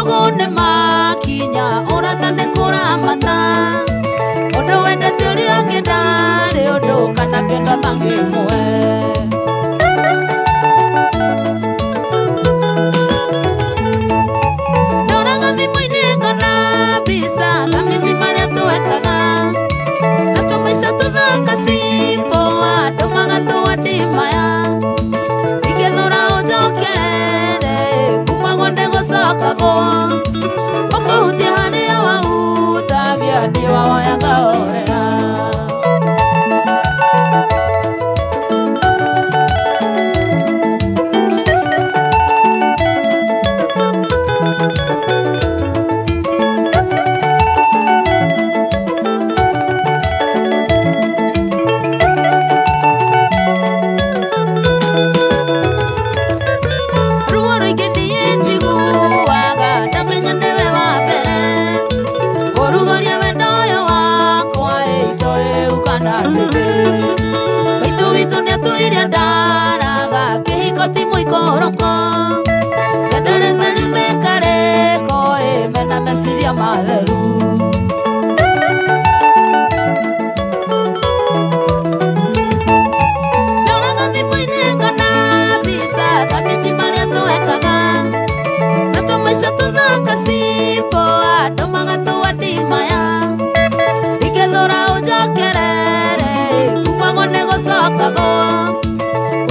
magone makinya uratane kuramata undu wendete uria ngindari undu kana kenda tangimwe ndoraga thimũ-inĩ ngona mbica kamĩci marĩa twekaga na tũmaica tũthaka simpo andũ magatũandimaya ingĩthũra ũnjokerere kumagwo nĩ gũcokagwo ũkũhutia harĩa wahutagia nĩ wawoyaga horera meciria matheru ndoraga thimũ-inĩ ngona mbica kamĩci marĩa twekaga na tũmaica tũthaka simpo andũ magatũandimaya ingĩthũra ũnjokerere kumagwo nĩ gũcokagwo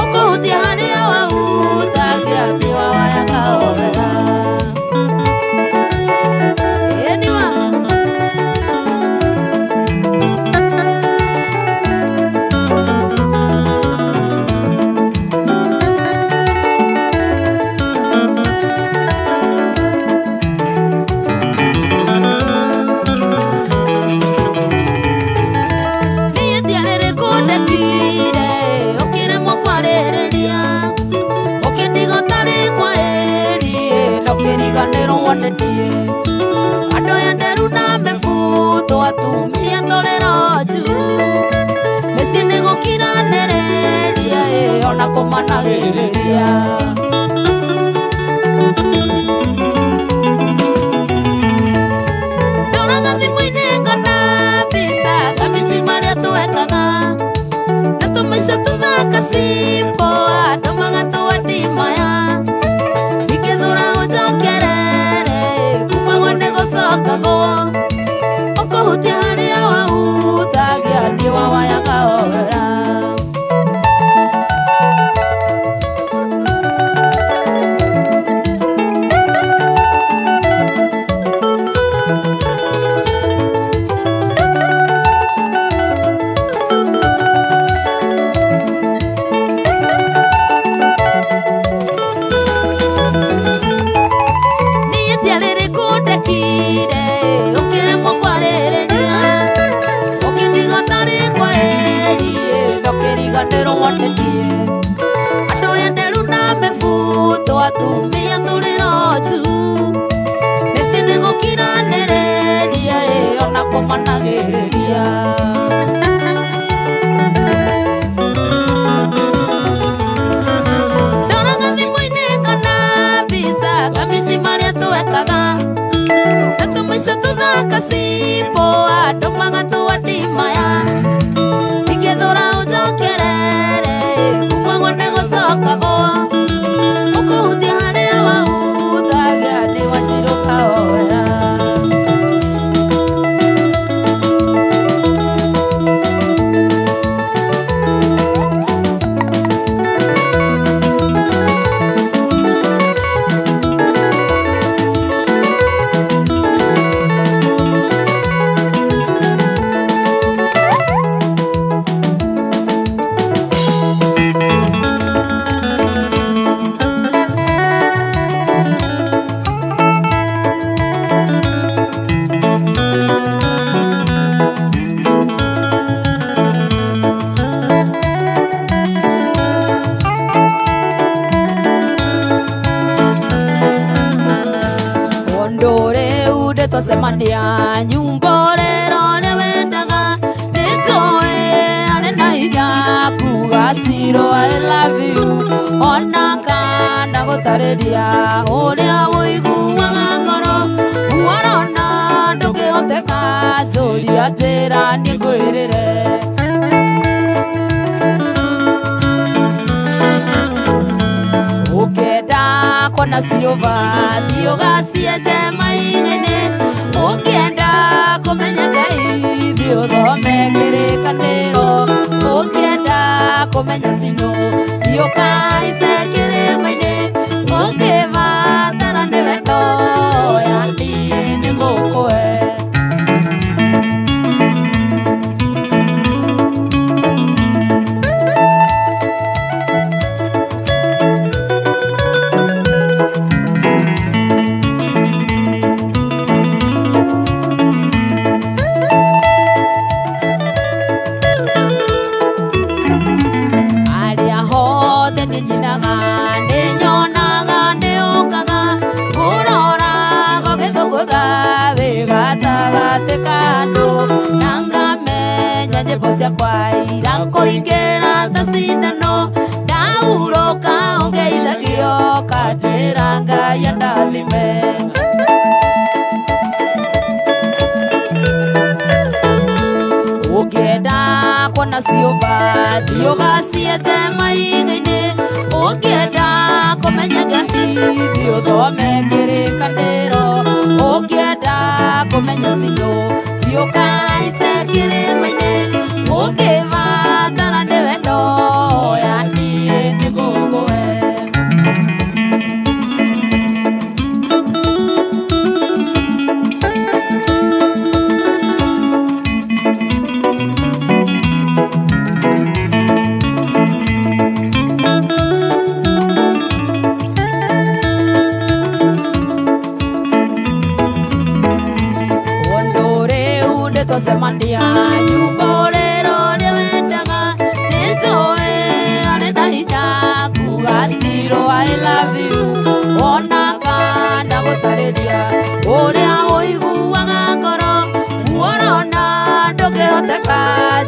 ũkũhutia harĩa wahutagia nĩ wawoyaga horera andå ya nderu na mefuto atumia toleroju mĩciĩ nĩ gũkiranĩrĩria ona kũmanagĩrĩria ndoraga thimũ-inĩ ngona mbica kamĩci marĩa twekaga na tũmaica tũthaka simpo andũ magatũandimaya ingĩthũra ũnjokerere kumagwo nĩ gũcokagwo ũkũhutia harĩa wahutagia nĩ wawoyaga horera andå ya nderu na mefuto atumia tũrĩroju mĩciĩ nĩ gũkiranĩrĩria ona kũmanagĩrĩria ndoraga thimũ-inĩ ngona mbica kamĩci marĩa twekaga na tũmaica tũthaka simpo andũ magatũandimaya ingĩthũra ũnjokerere kumagwo nĩ gũcokagwo ũkũhutia harĩa wahutagia nĩ wanjirũka horera twacemania nyumba rero nĩ wendaga nĩtũĩ arĩ na hinya kuga ciro I love you ona kana gũtarĩria ũrĩa ũiguaga ngoro njĩra niĩ ngwĩrĩre. Ũkĩenda kuona ciũba thiĩ ũgacienje mahiga-inĩ, ũkĩenda kũmenya Ngai thiĩ ũthome kĩrĩkanĩro, ũkĩenda kũmenya cino thiĩ ũkahaice kĩrĩma-inĩ, ũngĩbatara nĩ wendo ya niĩ nĩ ngũkũhe. Nĩnjinaga, nĩnyonaga, nĩũkaga, ngũrora gũgĩthũngũtha wĩ gatagatĩ ka andũ, na ngamenya nyĩmbo ciakwa irakũingĩra ta cindano, ndaurũka ũngeithagio kanjĩra Ngai andathime. Ũkĩenda kuona ciũba thiĩ ũgacienje mahiga-inĩ, ũkĩenda kũmenya Ngai thiĩ ũthome kĩrĩkanĩro, ũkĩenda kũmenya cino thiĩ ũkahaice kĩrĩma-inĩ, ũngĩbatara nĩ wendo ya niĩ nĩ ngũkũhe. Tũcemania nyumba ũrĩro ũrĩa wendaga, nĩnjũĩ arenda hinya kuga Ciro I love you, ona kana gũtarĩria ũrĩa ũiguaga ngoro, muorona ndũngĩhoteka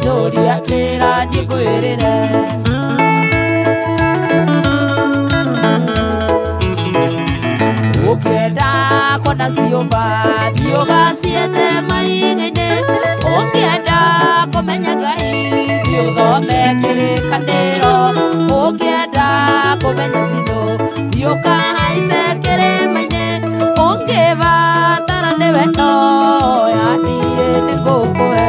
njũria njĩra niĩ ngwĩrĩre. Ũkĩenda kuona ciũba thiĩ ũgacienje mahiga-inĩ, ũkĩenda kũmenya Ngai thiĩ ũthome kĩrĩkanĩro, ũkĩenda kũmenya cino thiĩ ũkahaice kĩrĩma-inĩ, ũngĩbatara nĩ wendo ya niĩ nĩ ngũkũhe.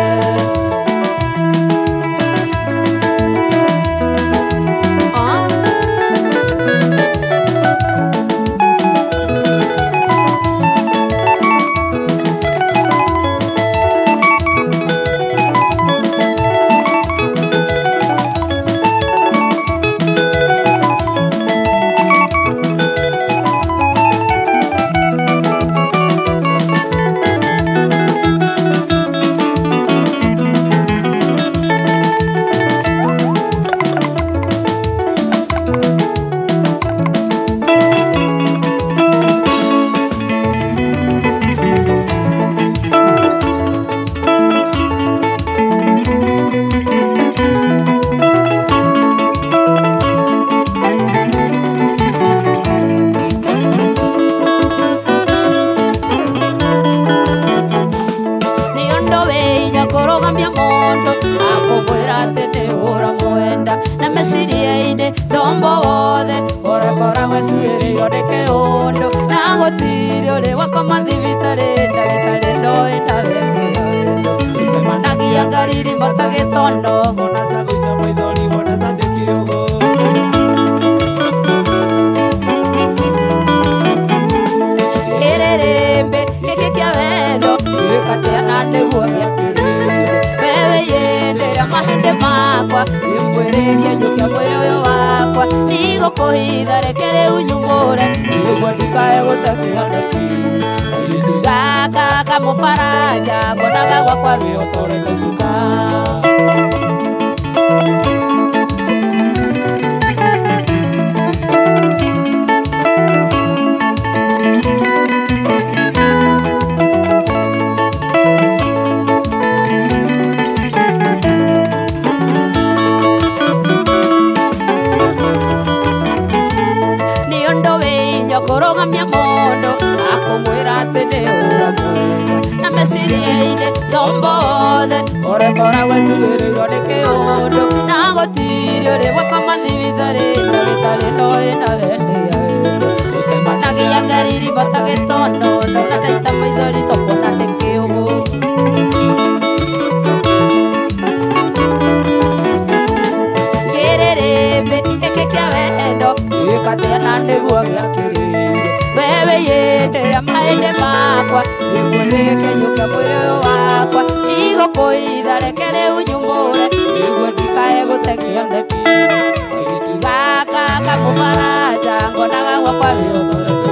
Kũrũgamia mũndũ akũmwĩra atĩ nĩ ũramwenda, na meciria-inĩ tombo wothe ũrakoragwo ecuĩrĩirwo nĩ kĩũndũ, na gũtirĩ ũrĩ wakoma thibitarĩ ndagĩtarĩ ndoĩ ndawe kĩondo, gũcemanagia ngariri matagĩtono ona ta gũita maithori ona ta ndĩkĩũgũ. Gĩrĩrĩmbĩ gĩkĩ kĩa wendo gĩkatĩana nĩguo gĩakĩrĩire, wewe yendera mahĩndĩ makwa wĩmwĩrĩke njũkia mwĩrĩ ũyũ wakwa, ndigũkũhitha reke rĩu nyumũre nĩguo ndikae gũte kĩoneki, kairĩtu gaka kamũbaranja ngonaga gwakwa wĩotorete cuka. Kũrũgamia mũndũ akũmwĩra ate ura mwega na meciria-inĩ tombothe ũrekora gwecugĩrĩirwo nĩ kĩũndũ na gũtirĩ ũrĩ gwaka mathibitarĩ ndagĩtarĩ ndoĩ na wendia wendo tũcemanagia ngariri bata gĩtondo ndona ndaita maithori tũkona nĩ kĩũgũ gĩrĩrĩmbĩ gĩkĩ kĩa wendo gĩkatia na nĩguo gĩakĩrĩire wewe yendera mahĩndĩ makwa gĩkwĩrĩke nyũkia mwĩrĩ ũyũ wakwa igũkũitha reke rĩu nyumbũre nĩguo ndikae gũte kĩonde kĩu gaka kamũbaranja ngonaga gwakwa wĩothorete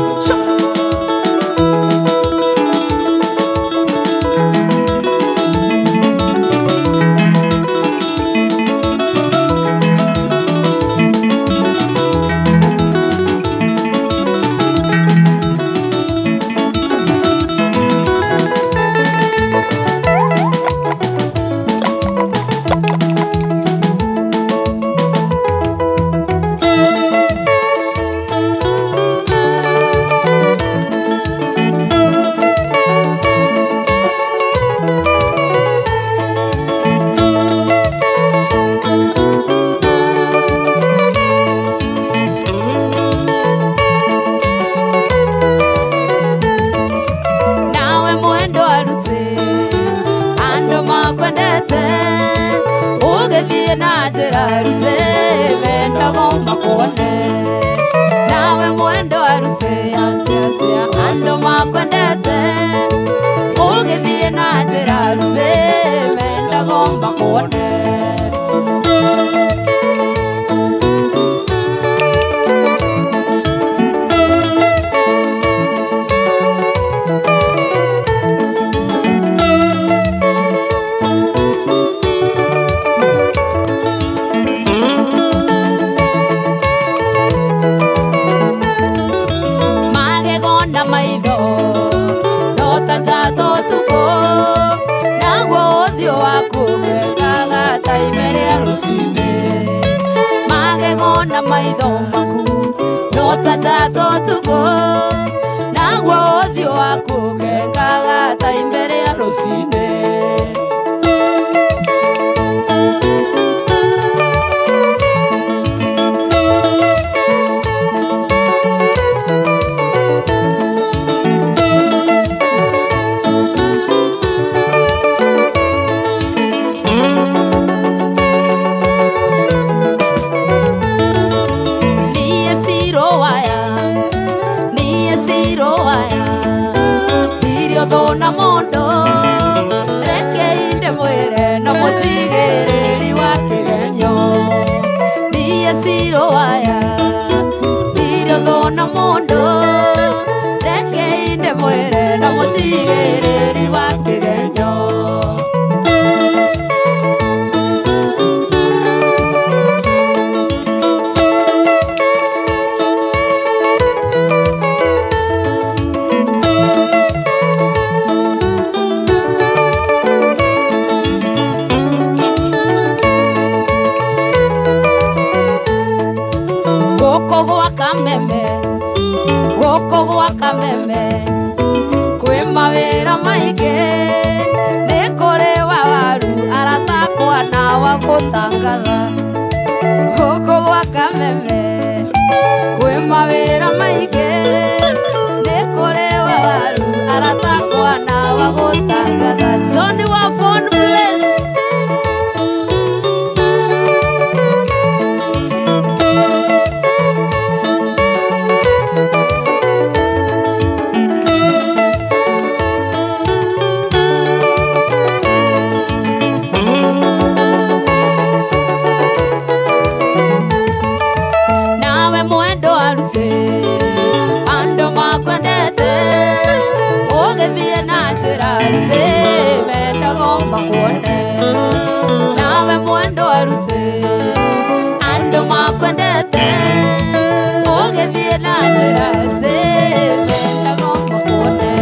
nawe mwendo aruse atia ando makwendete ũgĩthiĩ na njĩra aruse mendago makuone taimerea rusime magegona maitho maku no tatato tuko nagwo uthio waku kengaga taimerea rusine thona mondo reke inde mwere na mũtigĩrĩri wa kĩgenyo niĩ ciro waya irio thona mondo reke inde mwere na mũtigĩrĩri wa kĩgenyo gũkũ gwa kameme kwĩ mawĩra maingĩ nĩ kũrĩ wa waru aratakwa na wa gũtangatha gũkũ gwa kameme kwĩ mawĩra maingĩ nĩ kũrĩ wa waru aratakwa na wa gũtangatha Johnny wa phone place ando makwendete ũgĩthiĩ na njĩra aruse mendago makuone nawe mwendo aruse ando makwendete ũgĩthiĩ na njĩra aruse mendago makuone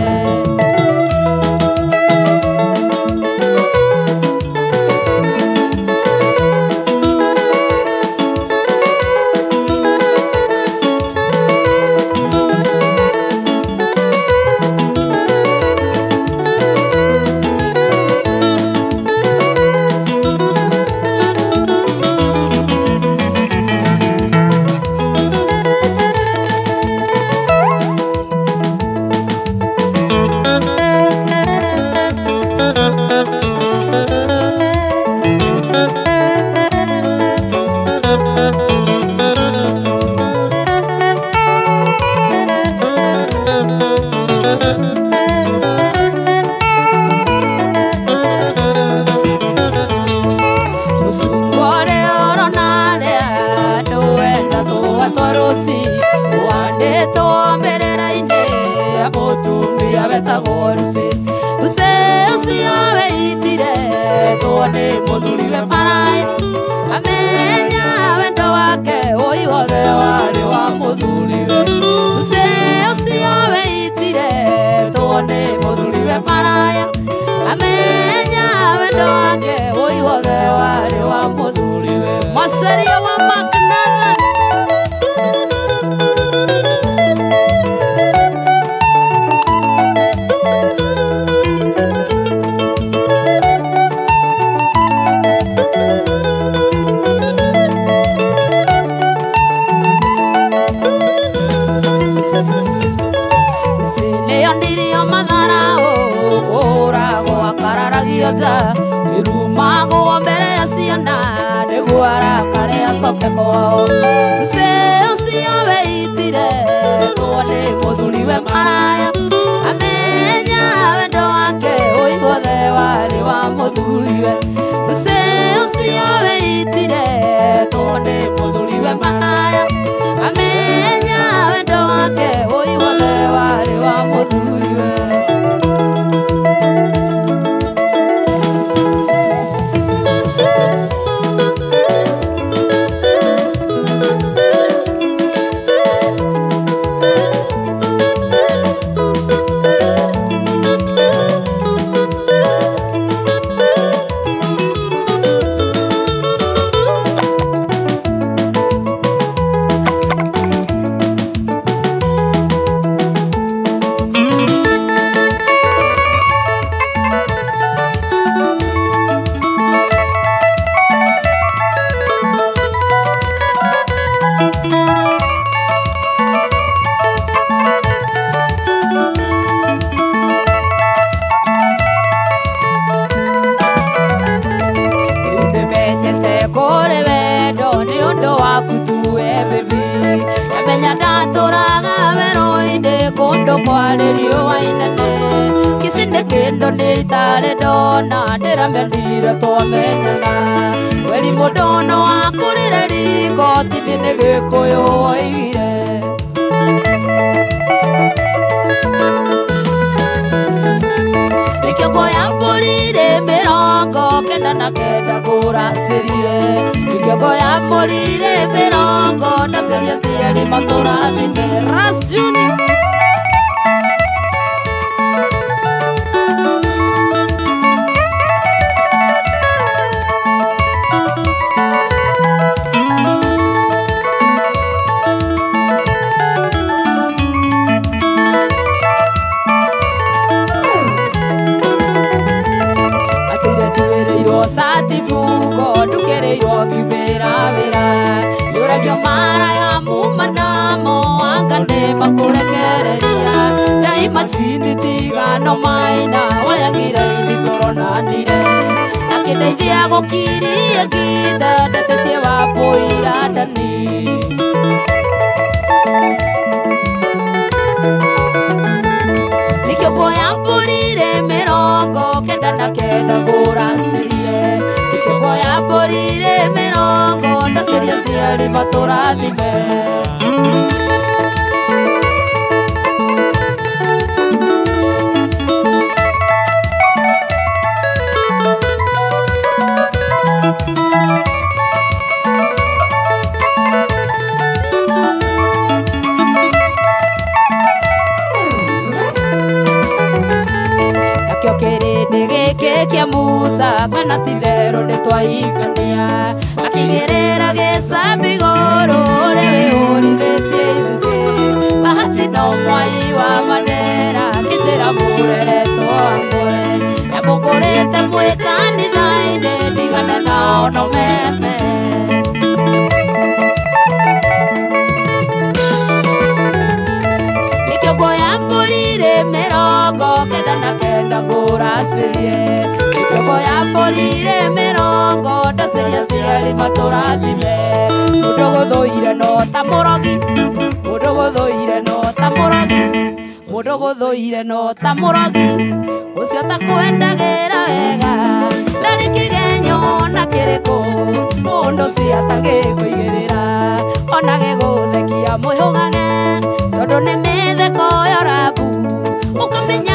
ũrĩa wetagwo Lucy. Lucy ũcio wĩitire tuone mũthuriwe maraya, amenya wendo wake ũi wothe warĩ wa mũthuriwe. Lucy ũcio wĩitire tuone mũthuriwe maraya, amenya wendo wake ũi wothe warĩ wa mũthuriwe. Maceria wa Macnathan. Irumagwo mbere ya ciana nĩguo arakare acoke kwao. Lucy ũcio wĩitire tuone mũthuriwe maraya, amenya wendo wake ũi wothe warĩ wa mũthuriwe. Lucy ũcio wĩitire tuone mũthuriwe maraya, amenya wendo wake ũi wothe warĩ wa mũthuriwe. Amenya ndatũraga werũ-inĩ kũndũ kwarĩ riũa inene, ici nĩ kĩndũ nĩ itarĩ ndona, ndĩramenire twamenyana. Weri mũndũ no wakũrire rigoti-inĩ nĩ Gĩkũyũ woigire. Nĩkĩo ngoya mbũri rĩ 99 kũracĩrie, nĩkĩo ngoya mbũri rĩ 90 ndacaria cieri matũrathime. Ras Junior. Satifuko ndukereirwo ngĩmĩra wĩra, yũragio maraya mumanamo angane makũrekereria. Daima chini tigano maina wayagire ithitoronanire, akĩndeithia gũkiria ngitha ndetetie wapũira ndani. Nĩkĩo nguoya mbũri rĩ 99 kũracĩrie, nĩkĩo nguoya mbũri rĩ 90 ndacaria cieri matũrathime. Kĩa Musa kana titherũ nĩtwaigania, akĩigĩrĩra gĩcambi igũrũ rĩrĩ ũrithĩtie ithuĩ. Bahati no mwai wa Mandera ngĩtĩra mũreretwo hamwe, nyamũkũrĩte mwĩ kanitha-inĩ ndigane nao no meme. Nĩkĩo nguoya mbũri rĩ 99 kũracĩrie, nĩkĩo nguoya mbũri rĩ 90 ndacaria cieri matũrathime. Mũndũ gũthũire no ta mũrogi, mũndũ gũthũire no ta mũrogi, mũndũ gũthũire no ta mũrogi, ũcio ta kwendagĩra wega ndarĩ kĩgenyo na kĩrĩkũ, mũndũ ũcio atagĩkũigĩrĩra ona gĩgũthekia mwĩhũgage, tondũ nĩ mĩtheko ya Rabu mũkamenya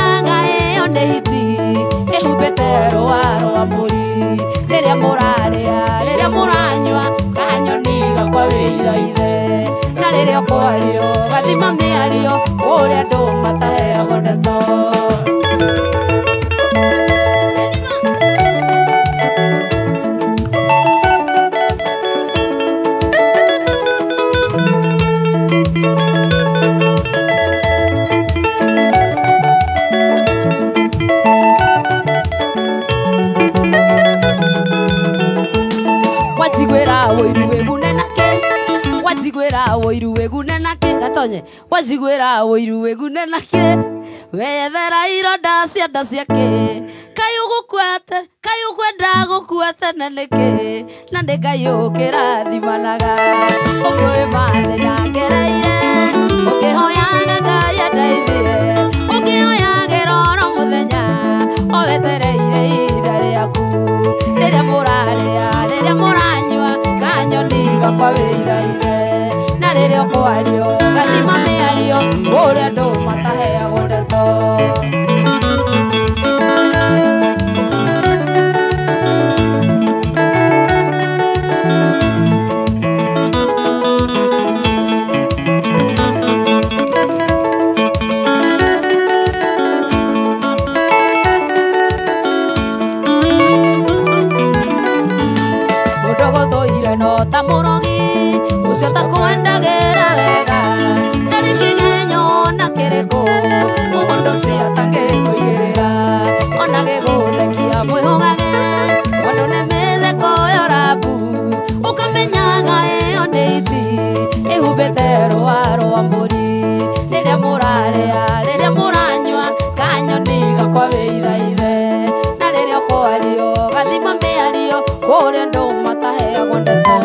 kwa wĩiraithe na rĩrĩa kwario gathima mĩario ũrĩa andũ mataheagwo ndeto. Woiru wegune nake gatonye wajigwera woiru wegune nake wethera ironda cia nda ciake kayu kwenda gukuete neneke na ndikayukira thimanaga ũngĩ mathĩna ngereire ũngĩhoyaga Ngai andeithie ũngĩhoyagĩra oro mũthenya owetereire ihinda rĩaku rĩrĩa mũrarĩa rĩrĩa mũranyua kanyoni gakwa wĩiraithe na rĩrĩa kwario gathima mĩario ũrĩa andũ mataheagwo ndeto. Mũndũgũthũire no ta mũrogi ũcio ta kwendagĩra wega na rĩkĩgenyo na kĩrĩkũ mũndũ cia tangĩkũigĩrĩra ona gĩgũthekia mwĩhũgage tondũ nĩ mĩtheko yorabu ũkamenyaga ĩyo nĩ iti ĩhumbĩte rũa rwa mbũri rĩrĩa mũrarĩa rĩrĩa mũranyua kanyoni gakwa wĩiraithe na rĩrĩa kwario gathima mĩario kũrĩa andũ mataheagwo ndeto.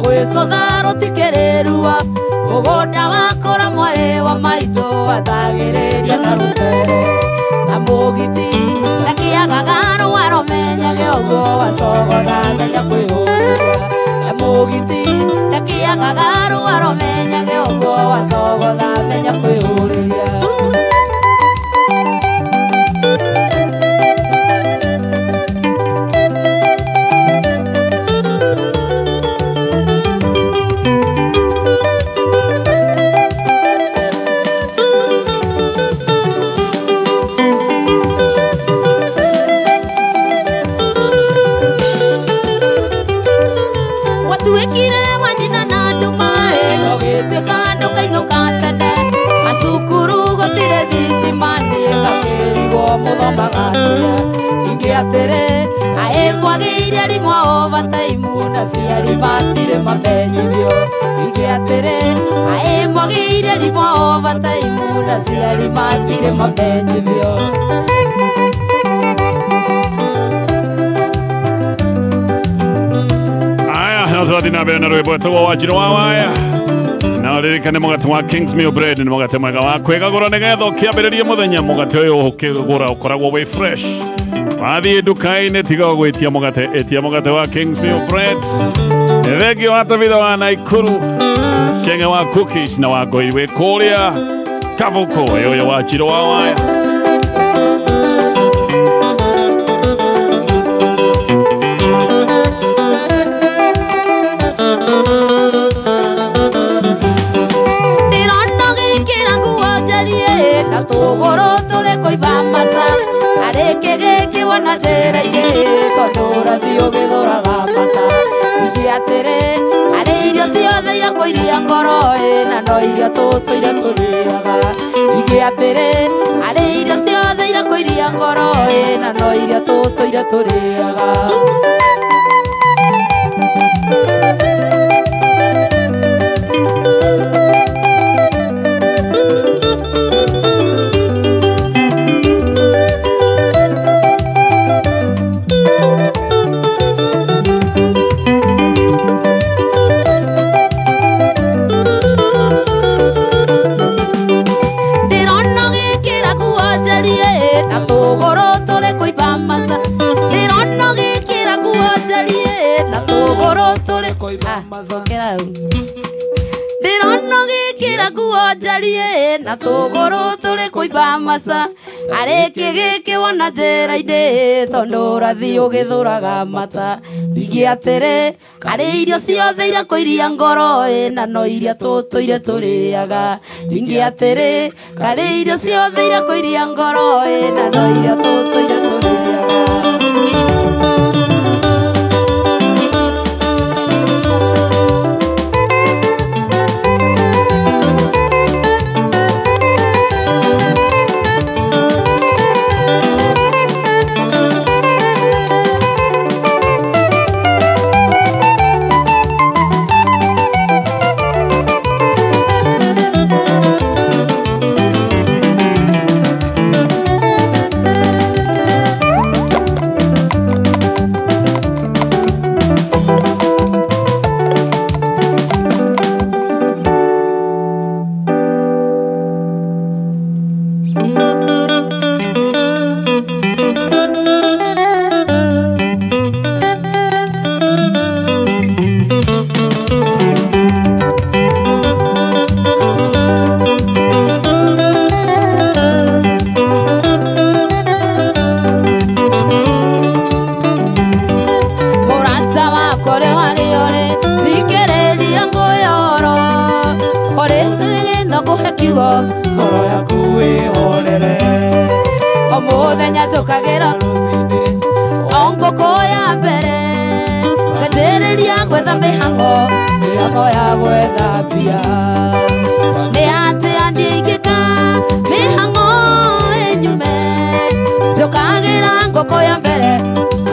Gwĩcotha rũtikĩrĩrua mũgũnda wakũra mwarĩ wa maitũ atagĩrĩria na rũtere na mũgiti ndakĩagaga rũa rũmenyage ũguo wacogotha menya kwĩhũrĩria na mũgiti ndakĩagaga rũa rũmenyage ũguo wacogotha menya kwĩhũrĩria. Watuwekire wanyina na ndumae no gĩtuĩka ndũkainũka tene macukuru gũtirĩ thitima niĩ ngakĩrigwo mũthomaga atĩa ingĩ atĩrĩ aĩ mwagĩire arimũ a overtime na ciari matirĩ mamenyithio ingĩ atĩrĩ aĩ mwagĩire arimũ a overtime na ciari matirĩ mamenyithio. Tũrathiĩ na mbere na rwĩmbo rwĩtagwo Wanjirũ wa Waya na ririkane mũgate wa King's Meal Bread nĩ mũgate mwega wa kwĩgagũra nĩgetha ũkĩambĩrĩrie mũthenya mũgate ũyũ ũkĩgũra ũkoragwo wĩ fresh wathiĩ nduka-inĩ tiga gwĩtia mũgate ĩtia mũgate wa King's Meal Bread. Thengio wa Tabitha wa Naikuru Chenge wa Cookies na wa Ngoi wĩ kũrĩa Kavuko ũyũ Wanjirũ wa Waya. Tũgũrũ tũrĩ kũiba maca harĩ kĩgĩkĩ wona njĩra-inĩ tondũ ũrathiĩ ũgĩthũraga mata ingĩ atĩrĩ harĩ irio ciothe iria kũiria ngoro na no iria tũtũire tũrĩaga ingĩ atĩrĩ harĩ irio ciothe iria kũiria ngoro na no iria tũtũire tũrĩaga. Ndĩrona njarie na tũgũrũ tũrĩ cokera hau ndĩrona gĩkĩra nguo njarie na tũgũrũ tũrĩ kũimba maca arĩkĩ gĩkĩ wona njĩra-inĩ tondũ ũrathiĩ ũgĩthũraga mata ingĩ atĩrĩ harĩ irio ciothe iria kũiria ngoro na no iria tũtũire tũrĩaga ingĩ atĩrĩ harĩ irio ciothe iria kũiria ngoro na no iria tũtũire tũrĩaga ngoro yaku wĩhorere o mũthenya njũkagĩra o ngũkũ ya mbere nganjĩrĩria gwetha mĩhang'o ya gwetha mbia nĩ atĩa ndingĩka mĩhang'o ĩnyume njũkagĩra ngũkũ ya mbere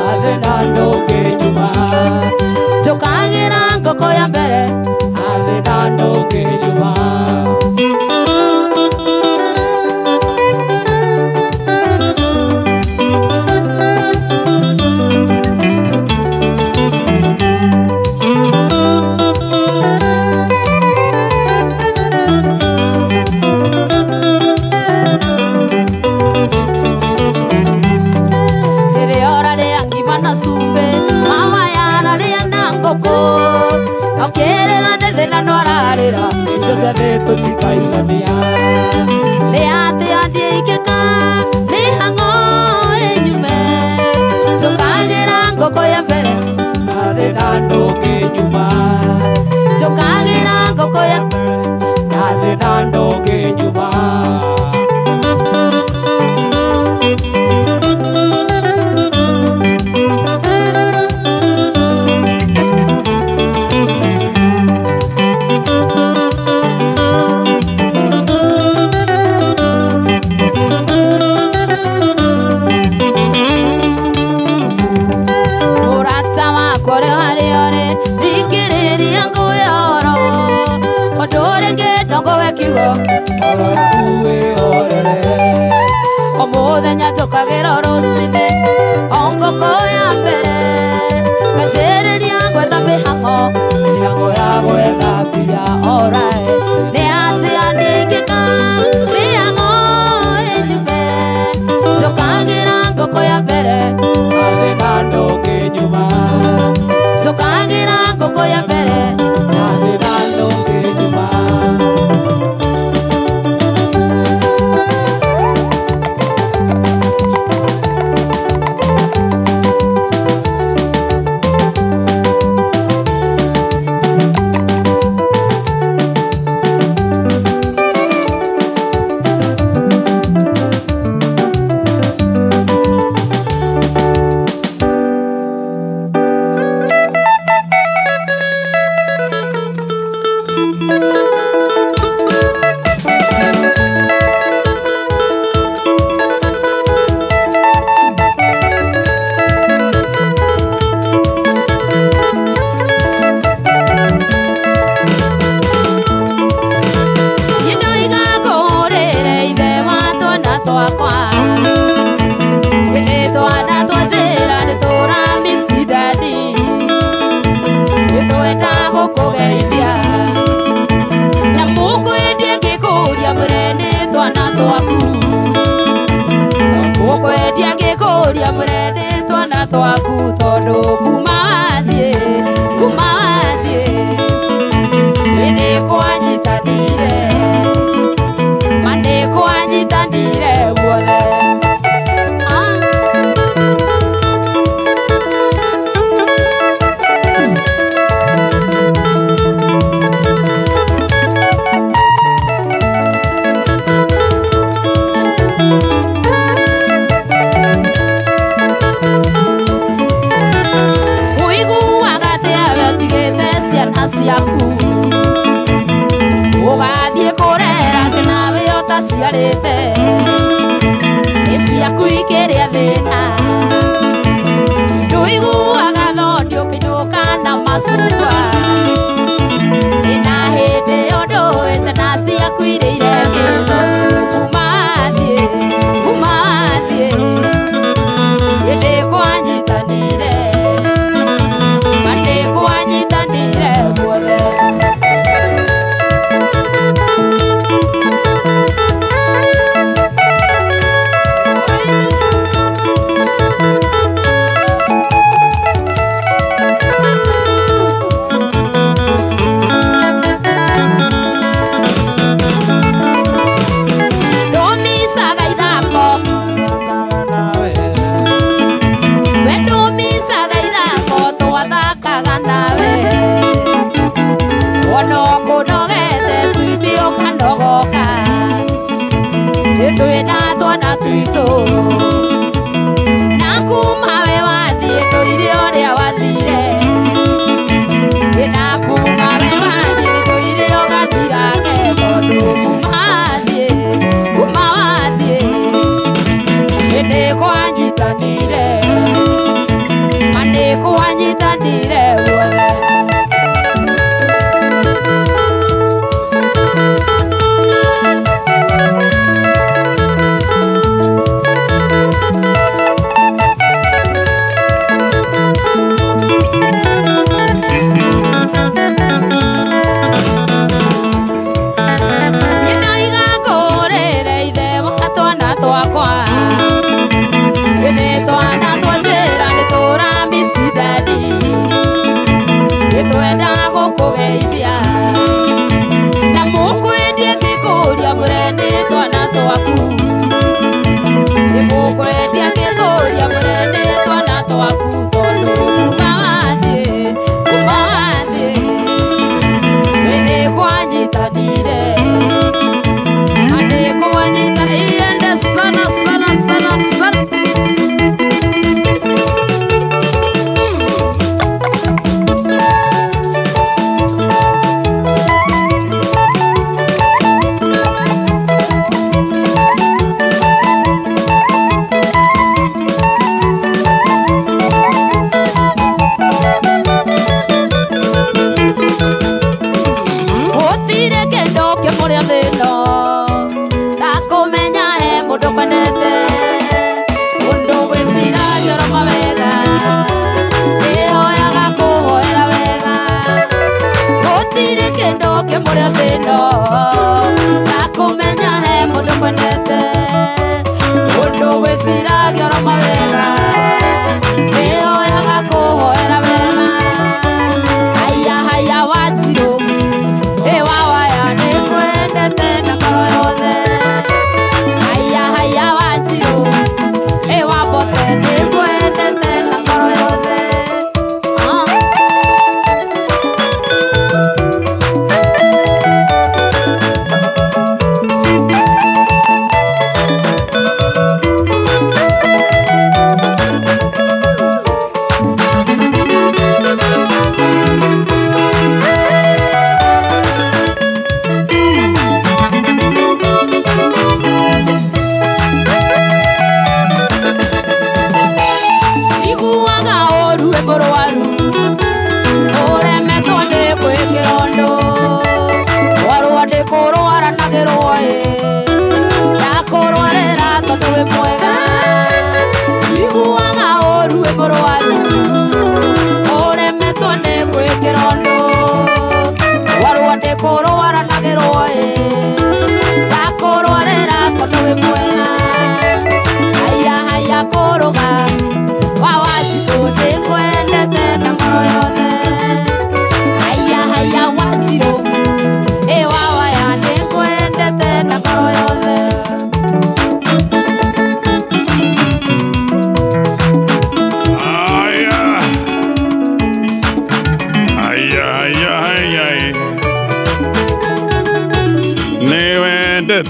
athĩna ndũngĩnyuma njũkagĩra ngũkũ ya mbere athĩna ndũngĩnyuma thĩna no ararĩra indo ciothe tũtikaigania nĩ atĩa ndingĩka mĩhang'o ĩnyume njũkagĩra ngũkũ ya mbere na thĩna ndũngĩnyuma njũkagĩra ngũkũ ya na thĩna ndũngĩnyuma o mũthenya njũkagĩra rũcinĩ o ngũkũ ya mbere nganjĩrĩria gwetha mĩhang'o ya gwetha mbia nĩ atĩa ndingĩka mĩhang'o ĩnyume njũkagĩra ngũkũ ya mbere athĩna ndũngĩnyuma njũkagĩra ngũkũ ya mbere athĩna ndũngĩnyuma twaku tondũ kuma ciana ciaku ugathiĩ kũrera ciana we ũtaciarĩte nĩ ciaku ikĩrĩa thĩna ndũiguaga thoni ũkĩnyũka na macungwa ĩna hĩndĩ ũndũ we ciana ciaku irĩire kĩndũ kuma thiĩ hĩndĩ kwanyitanĩire mandĩ kwanyitanĩire guothe twĩna twana twitũ na kuma we wathiĩ ndũire ũrĩa wathire na kuma we wathiĩ ndũire ũgathirage tondũ kuma wathiĩ hĩndĩ kwanyitanĩire mandĩ kwanyitanĩire guothe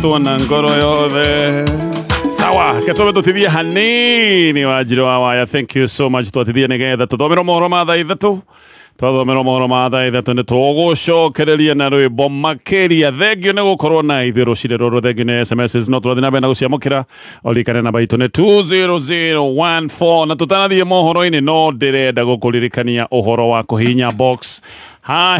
twana ngoro yothe sawa ketwe tutithie hanini Wanjiru wa Waya. Thank you so much. Tutithie nigetha tuthomera mohoro ma thaa 3 twathomera mohoro ma thaa ithatu nĩ tũgũcokereria na rwĩmbo makĩria. Thengio nĩ gũkorwo na ithuĩ rũciinĩ rũrũ, thengio nĩ SMS no tũrathiĩ na mbere na gũciamũkĩra. Oririkane namba itũ nĩ 20014 na tũtanathiĩ mohoro-inĩ no ndĩrenda gũkũririkania ũhoro wa kũhihinya box.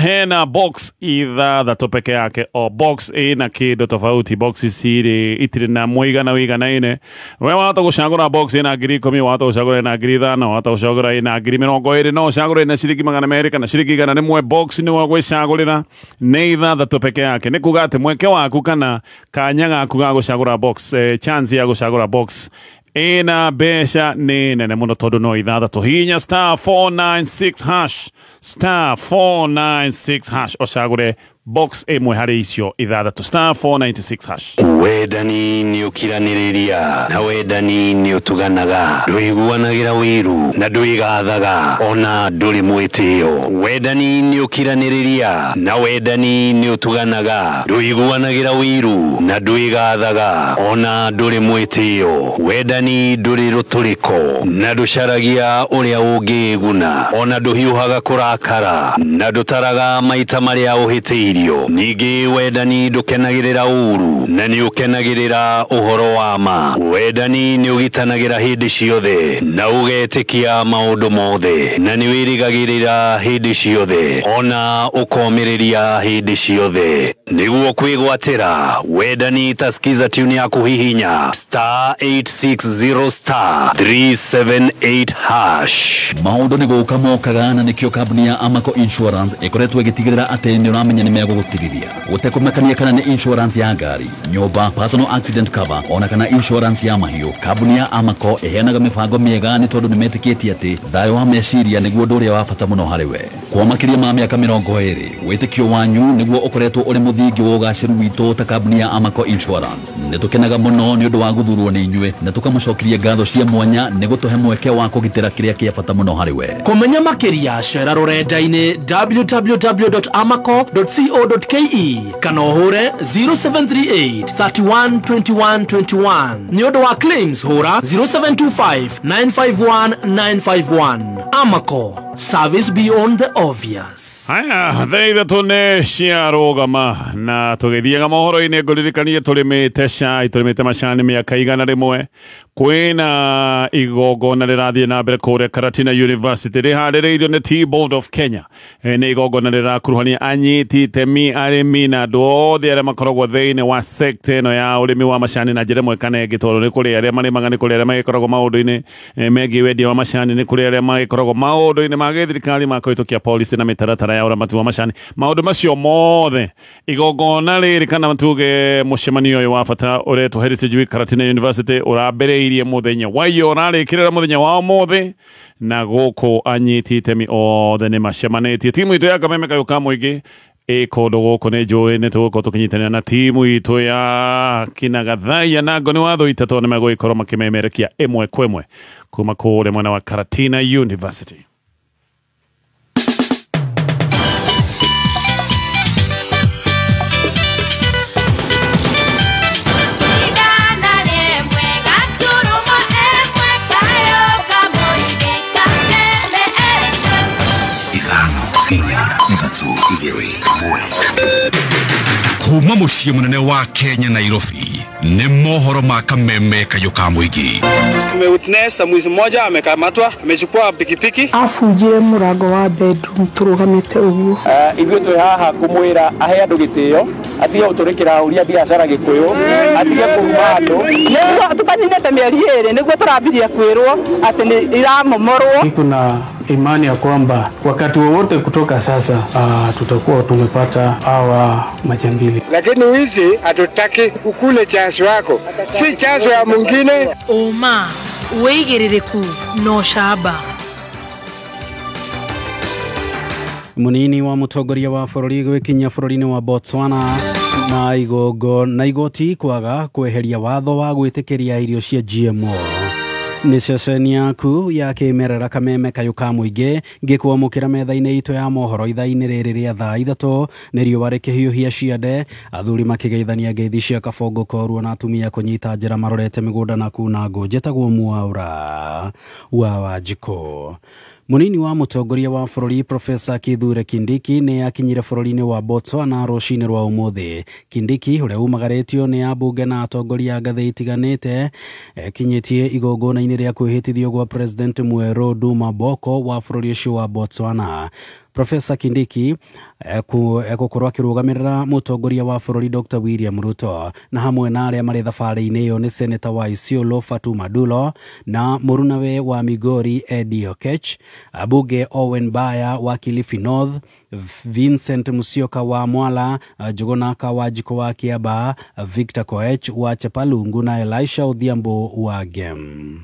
Hena box ithathatũ peke yake, o box ina kĩndũ tofauti. Box itirĩ na mũigana wĩiganaine. We wahota gũcagũra box ina 10,000, wahota gũcagũra ina 5,000, wahota gũcagũra ina 20,000, no ũcagũre ina ciringi 200 kana ciringi 100. Box nĩ wagwĩcagũrĩra, nĩ ithathatũ peke yake. Nĩ kuga atĩ mweke waku kana kanya gaku ga gũcagũra box, chance ya gũcagũra box ina mbeca nĩ nene mũno tondũ no ithathatũ. Hihinya *496# *496# ocagũre box ĩmwe harĩ icio ithathatũ, *496#. Wendani nĩ ũkiranĩrĩria na wendani nĩ ũtuganaga, ndũiguanagĩra wĩru na ndũigathaga ona ndũrĩ mwĩtĩo. Wendani nĩ ũkiranĩrĩria na wendani nĩ ũtuganaga, ndũiguanagĩra wĩru na ndũigathaga ona ndũrĩ mwĩtĩo. Wendani ndũrĩ rũtũrĩko na ndũcaragia ũrĩa ũngĩguna, ona ndũhiũhaga kũrakara na ndũtaraga maita marĩa ũhĩtĩirio. Ningĩ wendani ndũkenagĩrĩra ũru na nĩ ũkenagĩrĩra ũhoro wa ma. Wendani nĩ ũgitanagĩra hĩndĩ ciothe na ũgetĩkia maũndũ mothe, na nĩ wĩrĩgagĩrĩra hĩndĩ ciothe ona ũkomĩrĩria hĩndĩ ciothe. Nĩguo kwĩgwatĩra wendani ta skiza tune ya kũhihinya *860 378#. Maũndũ nĩ gũka mokaga na nĩkĩo kambuni ya Amaco Insurance ĩkoretwo ĩgĩtigĩrĩra atĩ nĩ ũramenya nĩ megũgũtigithia. Gũtekũmakania kana nĩ insurance ya ngari, nyũmba, personal accident cover ona kana insurance ya mahiũ. Kambuni ya Amaco ĩheanaga mĩbango mĩega nĩ tondũ nĩ metĩkĩtie atĩ thayũ wa meciria nĩguo ũndũ ũrĩa wa bata mũno harĩ we. Kwa makĩria ma mĩaka 20, wĩtĩkio wanyu nĩguo ũkoretwo ũrĩ mũthingi wa ũgacĩru witũ ta kambuni ya Amaco Insurance. Nĩ tũkenaga mũno nĩ ũndũ wa gũthurwo nĩ inyuĩ na tũkamũcokeria ngatho cia mwanya nĩ gũtũhe mweke wa kũgitĩra kĩrĩa kĩa bata mũno harĩ we. Kũmenya makĩria cera rũrenda-inĩ www.amaco.co.ke kana ũhũre 0738 31 21 21. Nĩ ũndũ wa claims hũra 0725 951 951. Amaco, service beyond the obvious. Haya, thaa ithatũ nĩ ciarũgama na tũgĩthiaga mohoro-inĩ ngũririkanie tũrĩmĩte cai, tũrĩmĩte macani mĩaka 100. Kwĩna igongona rĩrathiĩ na mbere kũrĩa Karatina University rĩharĩrĩirio nĩ T-Board of Kenya. Nĩ igongona rĩrakuruhania anyiti itemi, arĩmi na andũ othe arĩa makoragwo thĩinĩ wa sector ĩno ya ũrĩmi wa macani na njĩra ĩmwe kana ĩngĩ, tondũ nĩ kũrĩ arĩa marĩmaga, nĩ kũrĩ arĩa magĩkoragwo maũndũ-inĩ megiĩ wendia wa macani, nĩ kũrĩ arĩa magĩkoragwo maũndũ-inĩ ma gĩthirikari ma kũhĩtũkia policy na mĩtaratara ya ũramati wa macani. Maũndũ macio mothe igongona rĩrĩ kana tuge mũcemanio ũyũ wa bata ũretwo Heritage Week Karatina University ũrambĩrĩirie mũthenya wa iyo, ũrarĩkĩrĩra mũthenya wa ũmũthĩ na gũkũ anyiti itemi othe nĩ macemanĩtie. Timu itũ ya Kameme Kayũka Mũingĩ kũndũ gũkũ nĩ njũĩ nĩ tũgũkorwo tũkĩnyitanĩra na timu itũ ya kina Gathaiya na Ngoni wa Thũita, tondũ nĩ megũgĩkorwo makĩmemerekia ĩmwe kwa ĩmwe kuma kũrĩa mwena wa Karatina University. Kuma mũciĩ mũnene wa Kenya Nairobi nĩ mohoro ma Kameme Kayũka Mũingĩ. Tumewitness mwizi mmoja amekamatwa, amechukua pikipiki, afunjire mũrango wa bedroom turugamite uguo. Ithuĩ twĩ haha kũmwĩra ahe andũ gĩtĩo, atige gũtũrĩkĩra ũria biacara Gĩkũyũ, atige kũruma andũ. Nĩguo tũkaninĩte mĩeri ĩrĩ nĩguo tũrambirie kwĩrwo atĩ nĩ iramomorwo. Kuna imani ya kwamba wakati wowote kutoka sasa tutakuwa tumepata hawa majambili. lakini wizi hatutaki. Ukule chanzo wako, si chanzo ya mwingine. Uma weigĩrĩrĩku no shaba. Munini wa mũtongoria wa bũrũri gwĩkinyia bũrũri-inĩ wa Botswana na igoti kwaga kweheria watho wa gwĩtĩkĩria irio cia GMO. Nĩ ceceni yaku ya kĩmerera Kameme Kayũka Mũingĩ ngĩkwamũkĩra metha-inĩ itũ ya mohoro ithaa-inĩ rĩrĩ rĩa thaa ithatũ, nĩ riũa rĩkĩhiũhia ciande, athuri makĩgeithania ngeithi cia kabongo korwo na atumia kũnyita njĩra marorete mĩgũnda na kuna ngũ. Njĩtagwo Mwaũra wa Wanjikũ. Munini wa mutongoria wa bururi Profesa Kithure Kindiki ni akinyire bururi-ini wa Botswana rucini rwa umuthi. Kindiki uria umagaritio ni abunge na atongoria ngathĩ itiganĩte kinyitie igongona-inĩ ria kwĩhĩtithio gwa President mwerũ Duma Boko wa bururi ucio wa Botswana. Profesa Kindiki gukorwo akirugamirira mutongoria wa bururi Dr. William Ruto na hamwe na aria mari thabarĩ-inĩ iyo ni Senator wa Isiolo Fatuma Dulo na murunawe wa Migori Eddie Okech, abunge Owen Baya wa Kilifi North, Vincent Musyoka wa Mwala, Njuguna Kawajiko wa Kiambaa, Victor Koech wa Chepalungu na Elisha Odhiambo wa Gem.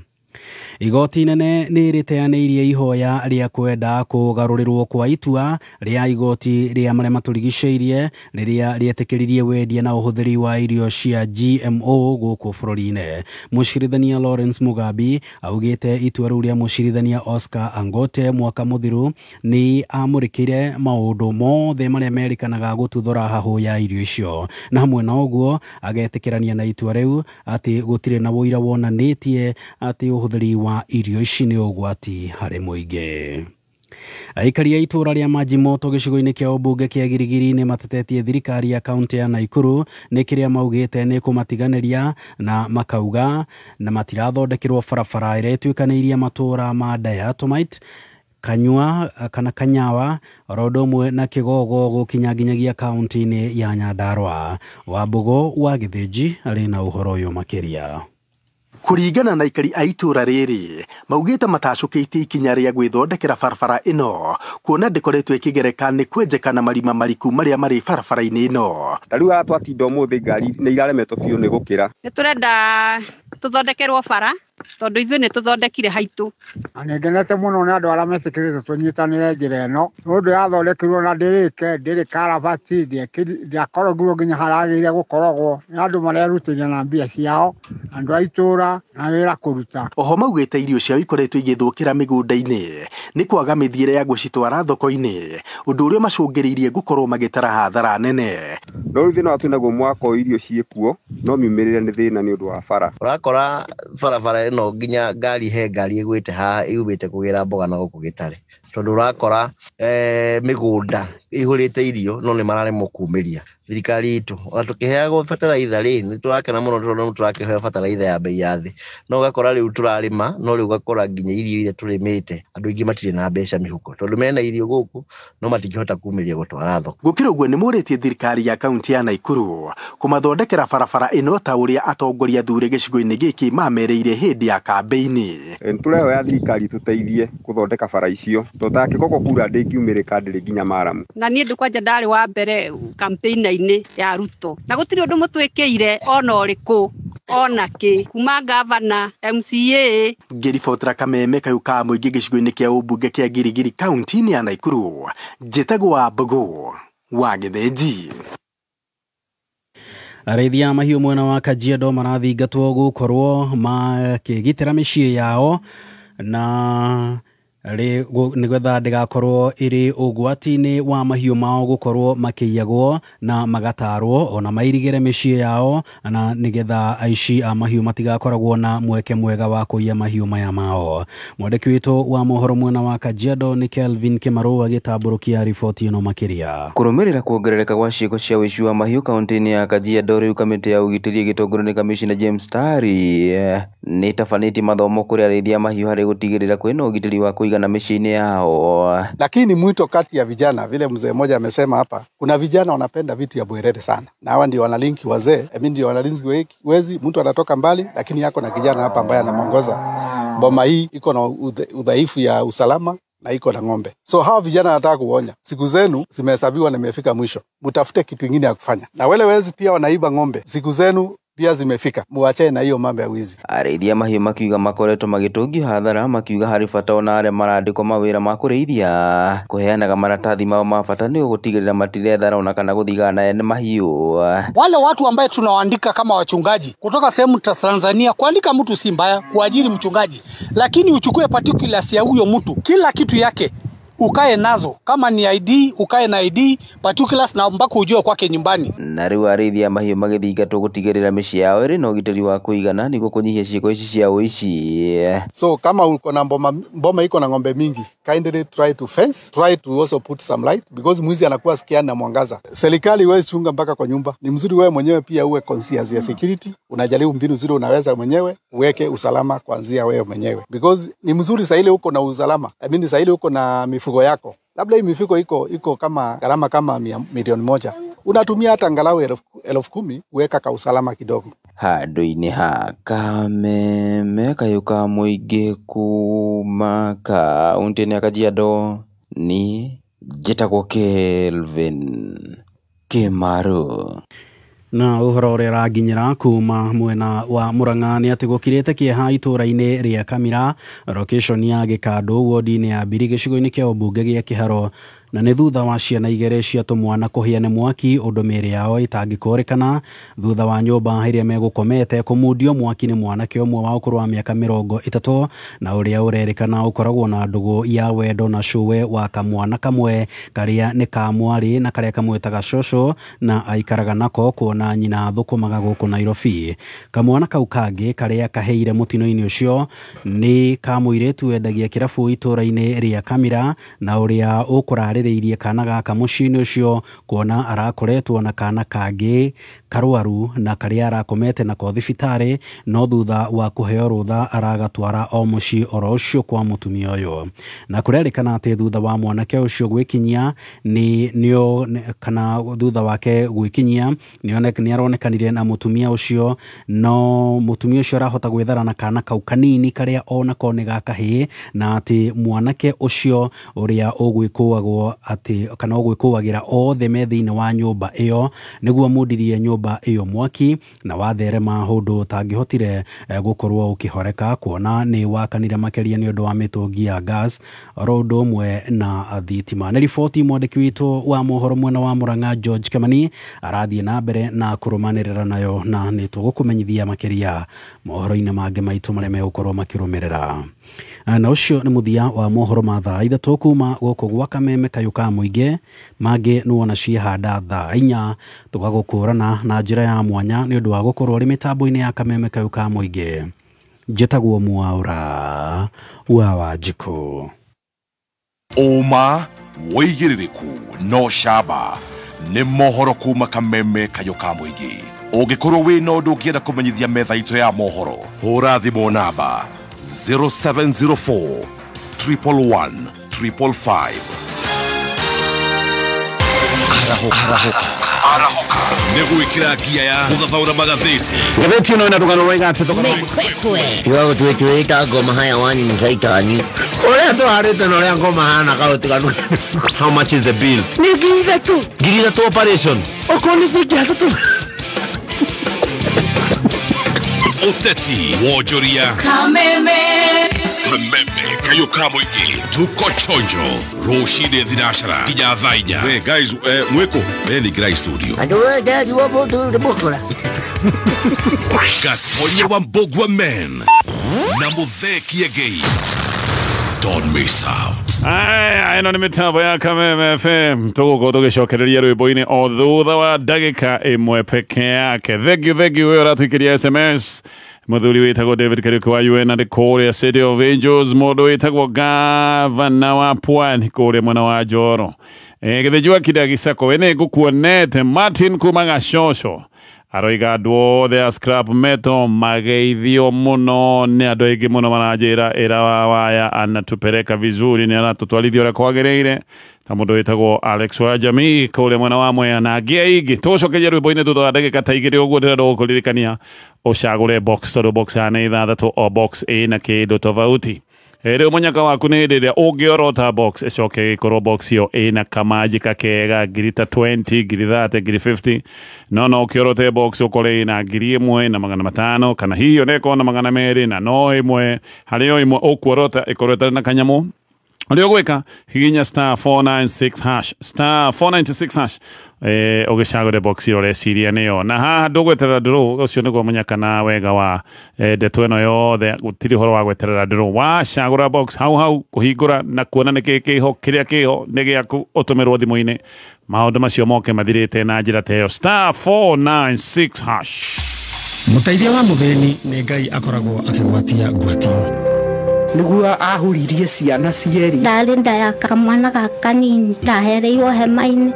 Igoti nene ni riteanĩirie ihoya ria kwenda kugarurirwo kwa itua ria igoti ria maria maturigicĩirie riria rietekeririe wendia na uhuthiri wa irio cia GMO guku bururi-ini. Mucirithania Lawrence Mugabi augite itua riu ria mucirithania Oscar Angote mwaka muthiru ni amurikire maundu mothe maria merikanaga gututhura hahu ya irio icio, na hamwe na uguo agetikirania na itua riu ati gutire na wuira wonanitie ati uhuthiri wa irio ici ni ugwati hari muingi. Aikari a itura ria Majimoto gicigo-ini kia ubunge kia Girigiri ni matetetie thirikari ya kaunti ya Naikuru ni kiria maugite ni kumatiganiria na makauga na matirathondekirwo barabara iria ituikaniirie matura ma Diatomite, Kanyua kana Kanyawa rodomwe na Kigogo gukinya nginyagia kaunti-ini ya Nyandarua. Wambugu wa Githĩnji ari na uhoro uyu makiria. Kuringana na ikari a itura riri maugite matacukitie ikinya ria gwithondekera barabara ino kuona ndikoretwo ikigereka ni kwenjekana marima mariku maria mari barabara-ini ino. Tariu atwatinda umuthi ngari ni iraremetwo biu ni gukira. Ni turenda tuthondekerwo bara tondu ithuĩ nĩ tuthondekire haitũ. Ngenete mũno nĩ andũ arĩa metĩkĩrĩte tũnyitanĩre njĩra ĩno. Ũndũ yathondekirwo na ndĩrĩ karabati ndiakorogirwo nginya haragĩrĩire gũkorogwo nĩ andũ marerutĩire na mbia ciao, andũ a itũra na wĩra kũruta. Oho maugĩte irio ciao ikoretwo igĩthũkĩra mĩgũnda-inĩ nĩ kwaga mĩthiĩre ya gũcitwara thoko-inĩ, ũndũ ũrĩa macũngĩrĩirie gũkorwo magĩtara hathara nene. No rĩu thĩna wa twĩnaguo mwaka irio ciĩkuo no miumĩrĩre nĩ thĩna nĩ ũndũ wa bara. Ũrakora barabara ino nginya ngari he ngari igwite haha igumite kugira mboga na guku gitare tondu urakora migunda ihurite irio no ni mararemwo kumiria. Thirikari itu ona tukiheagwo fertilizer ri ni turakena muno tondu turakiheo fertilizer ya bei ya thi, no ugakora riu turarima no riu ugakora nginya irio iria turimite andu ingi matire na mbeca mihuko tondu mena irio guku no matingihota kumiria gutwara thoko. Gukira uguo ni muritie thirikari ya kaunti ya Naikuru kumathondekera barabara ino ta uria atongoria thure gicigo-ini giki mamereire hindi ya kambeini. Turehoya thirikari tuteithie kuthondeka bara icio tondũ koko kura ndĩngiumĩrĩka ndĩrĩ nginya maramu. Na niĩ ndũkwanja ndarĩ wa mbere campaign-inĩ ya Ruto na gũtirĩ ũndũ mũtwĩkĩire ona ũrĩkũ ona kĩ kuma gavana MCA. Ngĩribotera Kameme kayũ ka mũingĩ gĩcigo-inĩ kĩa ũmbunge kĩa Girigiri kaunti-inĩ ya Naikuru, njĩtagwo Wambugu wa Githĩnji. Arĩithia a mahiũ mwena wa Kajiado marathingatwo gukorwo makĩgitĩra mĩciĩ yao na nĩgetha ndĩgakorwo ĩrĩ ũgwati-inĩ wa mahiũ mao gũkorwo makĩiyagwo na magatarwo ona mairigĩre mĩciĩ yao na nĩgetha aici a mahiũ matigakoragwo na mweke mwega wa kũiya mahiũ maya mao. Mwandĩki witũ wa mohoro mwena wa Kajiado nĩ Kelvin Kimaru agĩtambũrũkia riboti ĩno makĩria. Kũrũmĩrĩra kuongerereka gwa ciĩko cia ũici wa mahiũ kaunti-inĩ ya Kajiado, rĩu kamĩtĩ ya ũgitĩri ĩgĩtongorio nĩ Kamishna James Tari nĩ tabanĩtie mathomo kũrĩ arĩithia mahiũ harĩ gũtigĩrĩra kwĩna ũgitĩri wa na mishini yao. Lakini mwito kati ya vijana, vile mzee mmoja amesema hapa, kuna vijana wanapenda vitu ya bwerere sana, na hawa ndio wanalinki wazee, ndio wanalinki wezi. Mtu anatoka mbali lakini yako na kijana hapa ambaye anamongoza boma hii, iko na udhaifu ya usalama na iko na ng'ombe. So hawa vijana nataka kuonya, siku zenu zimehesabiwa na imefika mwisho. Mtafute kitu kingine ya kufanya. Na wale wezi pia wanaiba ng'ombe, siku zenu pia zimefika, muachane na hiyo mambo ya wizi. Arĩithia mahiũ makiuga makoretwo magĩtũngio hathara, makiuga harĩ bata ona arĩa marandĩkwo mawĩra ma kũrĩithia kũheanaga maratathi mao ma bata nĩ gũtigĩrĩra matirethara ona kana gũthigana ene mahiũ. Wale watu ambaye tunawaandika kama wachungaji kutoka sehemu za Tanzania, kuandika mtu si mbaya, kuajiri mchungaji, lakini uchukue particulars ya huyo mtu, kila kitu yake ukae nazo. Kama ni ID, ukae na ID particulars na mpaka ujue kwake nyumbani. Na riu arĩithia mahiũ magĩthingatwo gũtigĩrĩra mĩciĩ yao ĩrĩ na ũgitĩri wa kũigana nĩguo kũnyihia ciĩko ici cia ũici. So kama uko na mboma iko na ng'ombe mingi, kindly try to fence, try to also put some light because mwizi anakuwa scared na mwangaza. Serikali wewe chunga mpaka kwa nyumba. Ni mzuri wewe mwenyewe pia uwe conscious ya security. Unajaribu mbinu zile unaweza mwenyewe uweke usalama kuanzia wewe mwenyewe. Because ni mzuri saa ile uko na usalama. Saa ile uko na mifugo yako. Labda hii mifugo iko kama gharama kama milioni 1. Unatumia hata angalau 10,000 uweka ka usalama kidogo. Handũ-inĩ ha Kameme Kayuka mũingĩ kuma kaunti-inĩ ya Kajiado ni njĩtagwo Kelvin Kimaru. Na ũhoro ũrĩa ũranginyĩra kuma mwena wa Murang'a nĩ atĩ gũkirĩte kĩeha itũũra-inĩ rĩa Kamira, location ya Gĩkandũ, wodi-inĩ ya Mbiri, gĩcigo-inĩ kĩa ũmbunge gĩa Kĩharo, na nĩ thutha wa ciana igĩrĩ cia tũmwana kũhĩa nĩ mwaki, ũndũ mĩĩrĩ yao ĩtangĩkũrĩkana thutha wa nyũmba ĩrĩa megũkomete kũmundio mwaki nĩ mwanake ũmwe wa ũkũrũ wa mĩaka 30 na ũrĩa ũrerĩkana ũkoragwo na ndũgũ ya wendo na cũwe wa kamwana kamwe karĩa nĩ ka mwarĩ na karĩa kamwĩtaga cũcũ na aikaraga nako, kuona nyina thũkũmaga gũkũ Nairobi. Kamwana kau kangĩ karĩa kaheire mũtino-inĩ ũcio nĩ ka mũirĩtu wendagia kĩrabu itũũra-inĩ rĩa Kamira na ũrĩa ũkũrarĩrĩirie kana gaka mũciĩ-inĩ ũcio, kuona arakoretwo na kana kangĩ karwaru na karĩa arakomete nako thibitarĩ, no thutha wa kũheo rũtha aragatwara o mũciĩ oro ũcio kwa mũtumia ũyũ. Na kũrerĩkana atĩ thutha wa mwanake ũcio gwĩkinyia kana thutha wake gwĩkinyia nĩ aronekanire na mũtumia ũcio, no mũtumia ũcio arahota gwĩthara na kana kau kanini karĩa onako nĩ gakahĩ, na atĩ mwanake ũcio ũrĩa ũgwĩkũagwo atĩ kana ũgwĩkũagĩra othe me thĩinĩ wa nyũmba ĩyo nĩguo mundirie nyũmba ĩyo mwaki na watherema hũndũ ũtangĩhotire gũkorwo ũkĩhoreka, kuona nĩ wakanire makĩria nĩ ũndũ wa mĩtũngi ya gas oro ũndũ ũmwe na thitima. Nĩ riboti mwandĩki witũ wa mohoro mwena wa Murang'a George Kimani arathiĩ na mbere na kũrũmanĩrĩra nayo, na nĩ tũgũkũmenyithia makĩria mohoro-inĩ mangĩ maitũ marĩa megũkorwo makĩrũmĩrĩra. Na ũcio nĩ mũthia wa mohoro ma thaa 3 kuma gũkũ gwa Kameme Kayuka mũingĩ, mangĩ nĩwona ciĩhanda thaa 4 tũgagũkũrana na njĩra ya mwanya nĩ ũndũ wa gũkorwo ũrĩ mĩtambo-inĩ ya Kameme Kayuka mũingĩ. Njĩtagwo Mwaũra wa Wanjikũ. Ũma, wĩigĩrĩrĩku no camba nĩ mohoro kuma Kameme Kayuka mũingĩ. Ũngĩkorwo wĩ na ũndũ ũngĩenda kũmenyithia metha itũ ya mohoro, hũra thimũ namba 0704 111 555. Arahoka nĩgwĩkĩra ngia ya gũthathaũra magathĩti. Ngathĩti ĩno ĩnatũganwo raigatĩ tiga gũtuĩka ngoma haya wani ni saitani ũrĩa tũharĩte na ũrĩa ngoma hana kaũtiganu. How much is the bill? Nĩ ngiri ithatũ operation okorwo nĩ cikia tatu. Uteti Wojoria Kameme Kayuka mũingĩ, tuko chonjo rũcinĩ thinacara nginya thaa 4. Hey guys, mwĩkũ ni Gray Studio Gatonye wa Mbogwa Men na Mutheki Agei. Don't miss out. Ino nĩ mĩtambo ya Kameme FM, tũgũkorwo tũgĩcokereria rwĩmbo-inĩ o thutha wa ndagĩka ĩmwe peke yake. Thank you ũyũ ũratũikĩria SMS. Mũthuri wĩtagwo David Kariuki wa UN and Korea City of Angels, mũndũ wĩtagwo gavana wa Pwani kũrĩa mwena wa Njoro. Gĩthĩnjua Kĩdĩa Gĩcako, we nĩ ngũkuonete. Martin kuma Gacocho aroiga andũ othe a scrap metal mageithio mũno nĩ andũ aingĩ mũno maranjĩra ĩra wa waya anatupeleka vizuri, nĩ aratũtwarithia ũrĩa kwagĩrĩire, ta mũndũ wĩtagwo Alex wa Jamii kũrĩa mwena wa Mwea na angĩ aingĩ. Tũcokerie rwĩmbo-inĩ thutha wa ndagĩka ta 2 ũguo ndĩrenda gũkũririkania ũcagũre box tondũ box ya nĩ 6 o box ĩna kĩndũ tofauti. Rĩu mũnyaka waku nĩ hĩndĩ ĩrĩa ũngĩorota box ĩcoke ĩkorwo box ĩyo ĩna kamanjika kega ngiri ta 20, ngiri 30, ngiri 50. No ũkĩorote box ũkore ĩna ngiri 1 na 500 kana hiyo nĩko na 200 na no ĩmwe harĩ o ĩmwe ũkuorota ĩkorwo ĩtarĩ na kanyamũ Ndio gweka higinya star 496 hash star 496 hash ogicagure box ire ciria niyo na haha ndugweterera nduru ucio niguo munyakana wega wa ndeto ino yothe gutiri horo wa gweterera nduru wacagura box hau kuhingura na kuona niki kiho kiria kiho ni giaku utumirwo thimu-ini maundu macio moke mathirite na njira teyo star 496 hash. Mutaithia wa mutheni ni Ngai akoragwo akigwatia ngwatio niguo ahuririe ciana cieri ndari ndaraka kamwana gaka nini ndahereirwo hema-ini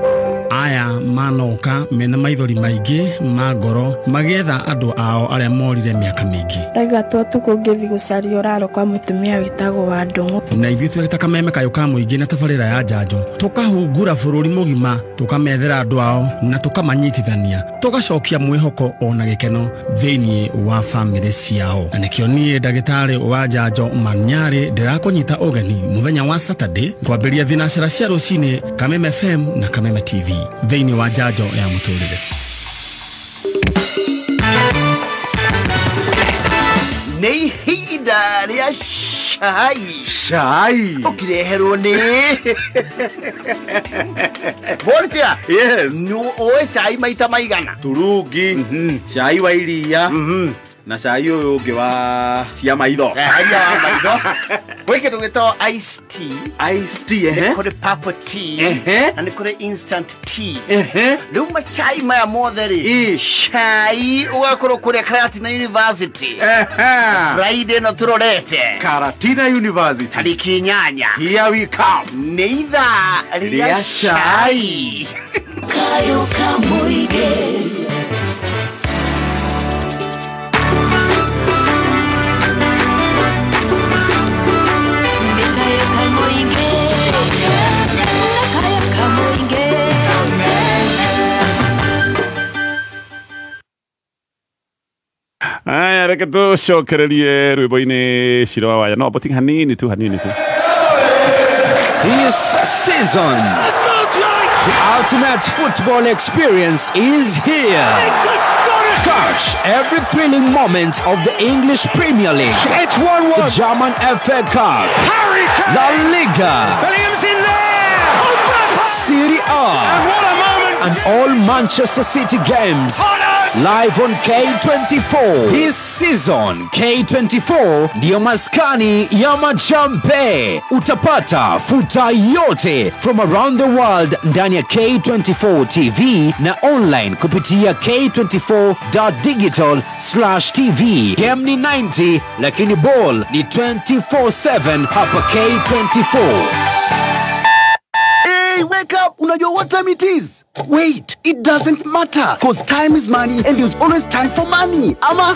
aya manoka mena maithori maingi ma ngoro magetha andu ao aria morire miaka mingi ndaiga tukungithi gucaria uraro kwa mutumia witagwo wa Ndungu na ithuĩ tweta kameme kayo ka muingi na tabarĩra ya njanjo tukahungura bũrũri mũgima tukamethera andu ao na tukamanyitithania tugacokia mwĩhoko ona gĩkeno thĩinĩ wa bamĩrĩ ciao na nĩkĩo niĩ ndagĩtarĩ wa njanjo Manyarĩ ndĩrakũnyita ũgeni mũthenya wa Saturday kwambĩria thinacera cia rũcinĩ Kameme FM na Kameme TV thĩinĩ wa njanjo ya mũtũrĩre. Nĩ ihinda rĩa cai ũkireherwo nĩ Bortia. Yes. Nĩũĩ cai maita maigana? Turungi, cai wa iria na cai ũyũ ũngĩ wa cia maitho. Haria wa maitho. Gwĩ kĩndũ gĩtagwo iced tea. Iced tea, nĩ kũrĩ purple tea na nĩ kũrĩ instant tea. Rĩu macai maya mothe rĩ, cai ũgakorwo kũrĩa Karatina University Friday no tũrorete Karatina University tariki 8. Here we come. Nĩ ithaa rĩa cai kayo kamuige Aya reke tucokererie rwimbo-ini ciro wa waya no boting hanini tu. This season, the ultimate football experience is here. Catch every thrilling moment of the English Premier League. It's 1-1. The German FA Cup. La Liga. Bellingham in there. Serie A. And what a moment. And all Manchester City games. Live on K24. This season, K24 ndio maskani ya majambe. Utapata futa yote from around the world ndani ya K24 TV na online kupitia k24.digital/tv. Game ni 90 lakini ball ni 24/7 hapa K24. Hey, wake up! Unajua what time it is? Wait, it doesn't matter. Cause time is money and there's always time for money. Ama?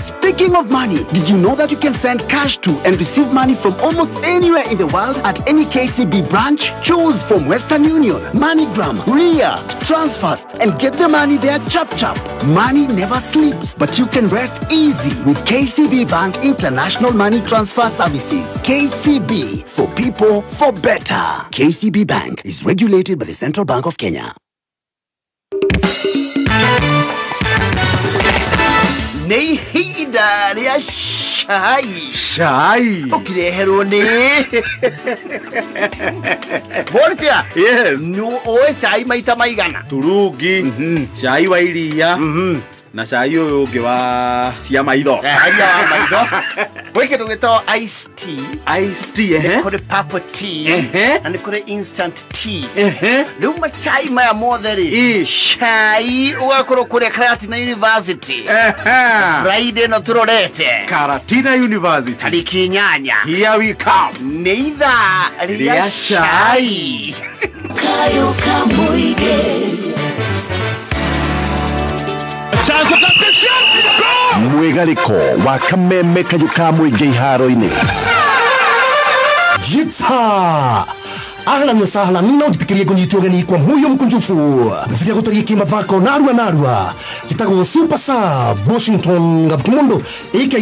Speaking of money, did you know that you can send cash to and receive money from almost anywhere in the world at any KCB branch? Choose from Western Union, MoneyGram, Ria, Transfast, and get the money there chap. Money never sleeps, but you can rest easy with KCB Bank International Money Transfer Services. KCB, for people, for better. KCB Bank is regulated by the Central Bank of Kenya. Nĩ ihinda rĩa cai ũkireherwo nĩ Bortia. Yes. Nĩũĩ cai maita maigana? Turungi, cai wa iria na cai ũyũ ũngĩ wa cia maitho. Haria wa maitho. Gwĩ kĩndũ gĩtagwo iced tea. Iced tea, nĩ kũrĩ purple tea na nĩ kũrĩ instant tea. Rĩu macai maya mothe rĩ, cai ũgakorwo kũrĩa Karatina University Friday no tũrorete Karatina University tariki 8. Here we come. Nĩ ithaa rĩa cai kayo kamuige mwigariko wa Kameme kayo ka muingi iharo-ini. Yitha ahlan wa sahlan no gitikirie kunyitwo geni kwa muyo mkunjufu bifia gutarie kimathako narua kitago super sub Washington Gavkimundo aka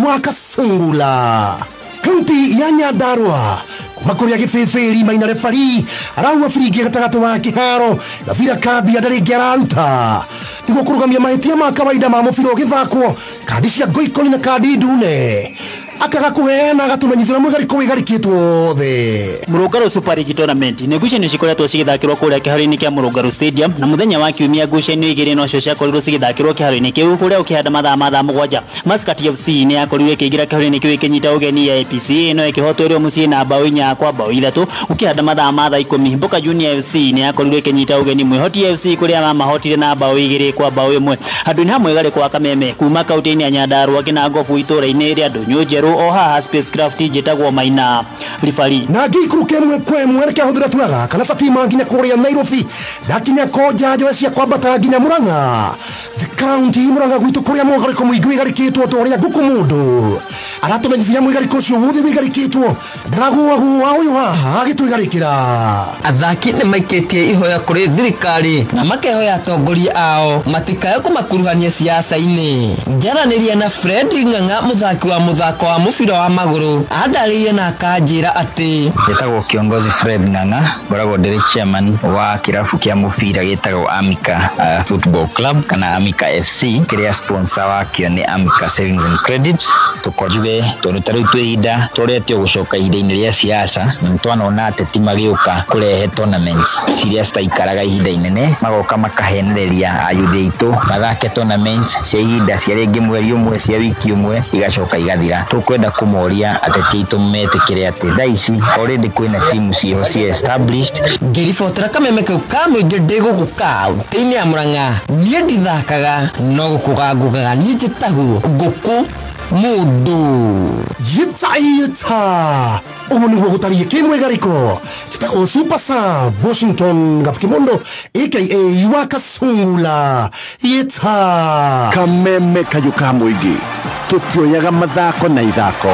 Wakasungula kaunti ya Nyandarua kumakoria gififiri maina refari araua frigi gatagato wa kiharo gavira kabi adari geraruta tigo kurugamia mahitia ma kawaida ma mufiro githakwo kadi cia goikoni na kadi ndune akaga kuheana agatumenyithira mwigariko wigarikitwo othe. Murungaro Super League Tournament nĩ ngucanio cikoretwo cigĩthakĩrwo kũrĩa kĩharo-inĩ kĩa Murungaro Stadium na mũthenya wa kiumia ngucanio igĩrĩ nocio ciakorirwo cigĩthakĩrwo kĩharo-inĩ kĩu kũrĩa ũkĩhanda mathaa mũgwanja. Muscat FC nĩ yakorirwo ĩkĩingĩra kĩharo-inĩ kĩu ĩkĩnyita ũgeni ya APC no ĩkĩhotwo ĩrĩ mũciĩ na bao 4 kwa bao 3 ũkĩhanda mathaa 10. Mboka Junior FC nĩ yakorirwo ĩkĩnyita ũgeni Mwĩhoti FC kũrĩa mahotire na bao 2 kwa bao 1. Handũ-inĩ hamwe garĩ kwa Kameme kuma kaunti-inĩ ya Nyandarua Kinangofu itũũra-inĩ rĩa Ndũnyũ Njerũ o haha Spacecraft njĩtagwo Maina Rifari na ngikuru kemwe kwemwe rekahũthĩra twaga kana Fatima nginya kũrĩa Nairobi ndakinya koja njoe cia kwambata nginya Murang'a the county Murang'a gwitũ kũrĩa mũgarĩko mũingĩ wĩgarĩkĩtwo torĩa ngũkũ mũndũ aratumenyithia mũigarĩko ũcio wothe wĩgarĩkĩtwo ndagũagũa ũyũ haha agĩtwĩgarĩkĩra. Athaki nĩ maikĩtie ihoya kũrĩ thirikari na makehoya atongoria ao matikae kũmakuruhania siasa-inĩ. Njaranĩria na Fred Ng'ang'a mũthaki wa mũthako wa mũbira wa magũrũ andarĩirie na akanjĩra atĩ njĩtagwo kiongozi Fred Ng'ang'a ngoragwo ndĩrĩ chairman wa kĩrabu kĩa mũbira gĩtagwo Amica Football Club kana Amica FC kĩrĩa sponsor wakĩo nĩ Amica Savings and Credit. Tũkonjuge tondũ tarĩu twĩhinda tũretio gũcoka ihinda-inĩ rĩa siasa na twanona ateti magĩũka kũrehe tournaments ciria citaikaraga ihinda inene magoka makahenereria ayuthi aitũ mathake tournaments cia ihinda cia rĩngĩ mweri ũmwe cia wiki ũmwe igacoka igathira. Tũkwenda kũmoria ateti aitũ metĩkĩre atĩ thaa ici already kwĩna timu ciĩho cia established. Ngĩribotera Kameme kau ka mũingĩ ndĩ gũkũ kaunti-inĩ ya Murang'a niĩ ndithakaga no gũkũga ngũgaga niĩ njĩtagwo ngũkũ mũndũ yita ũguo nĩguo gũtariĩ kĩmwĩgarĩko njĩtagwo Super Sub Washington Gafukimondo aka wa Kasungula yita Kameme kayo ka mũingĩ tũtioyaga mathako na ithako.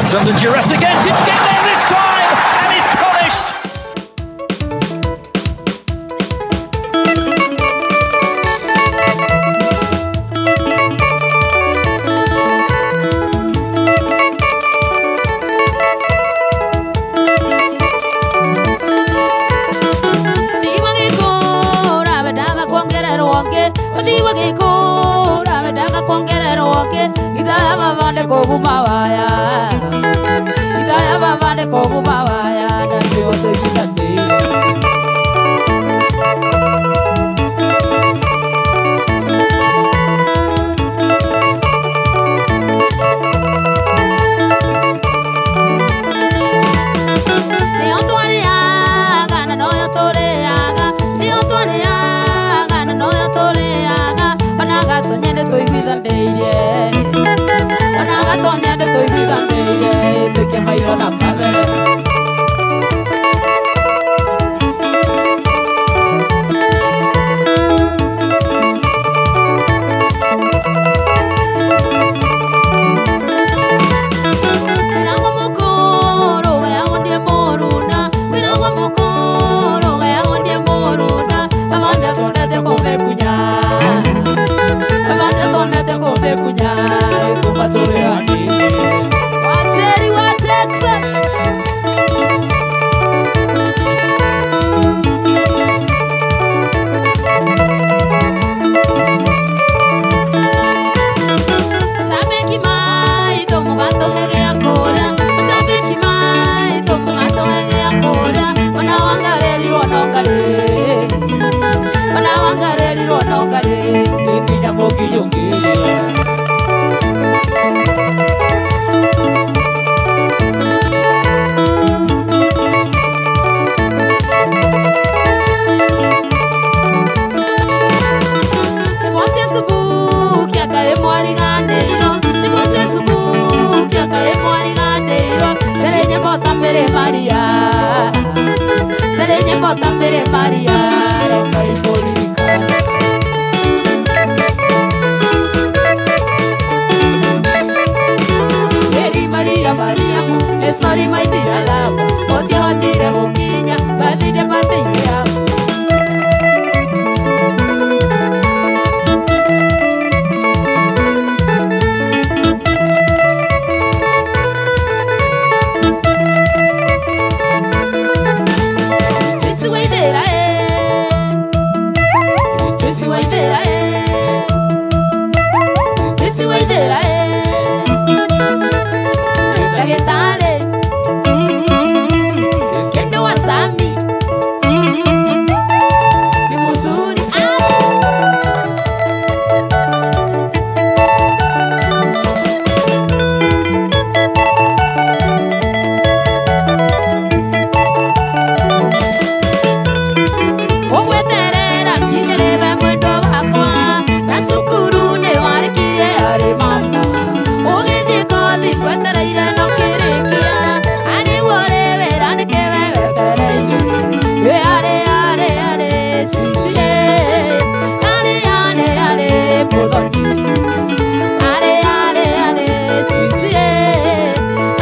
Ale ale ale sweetie.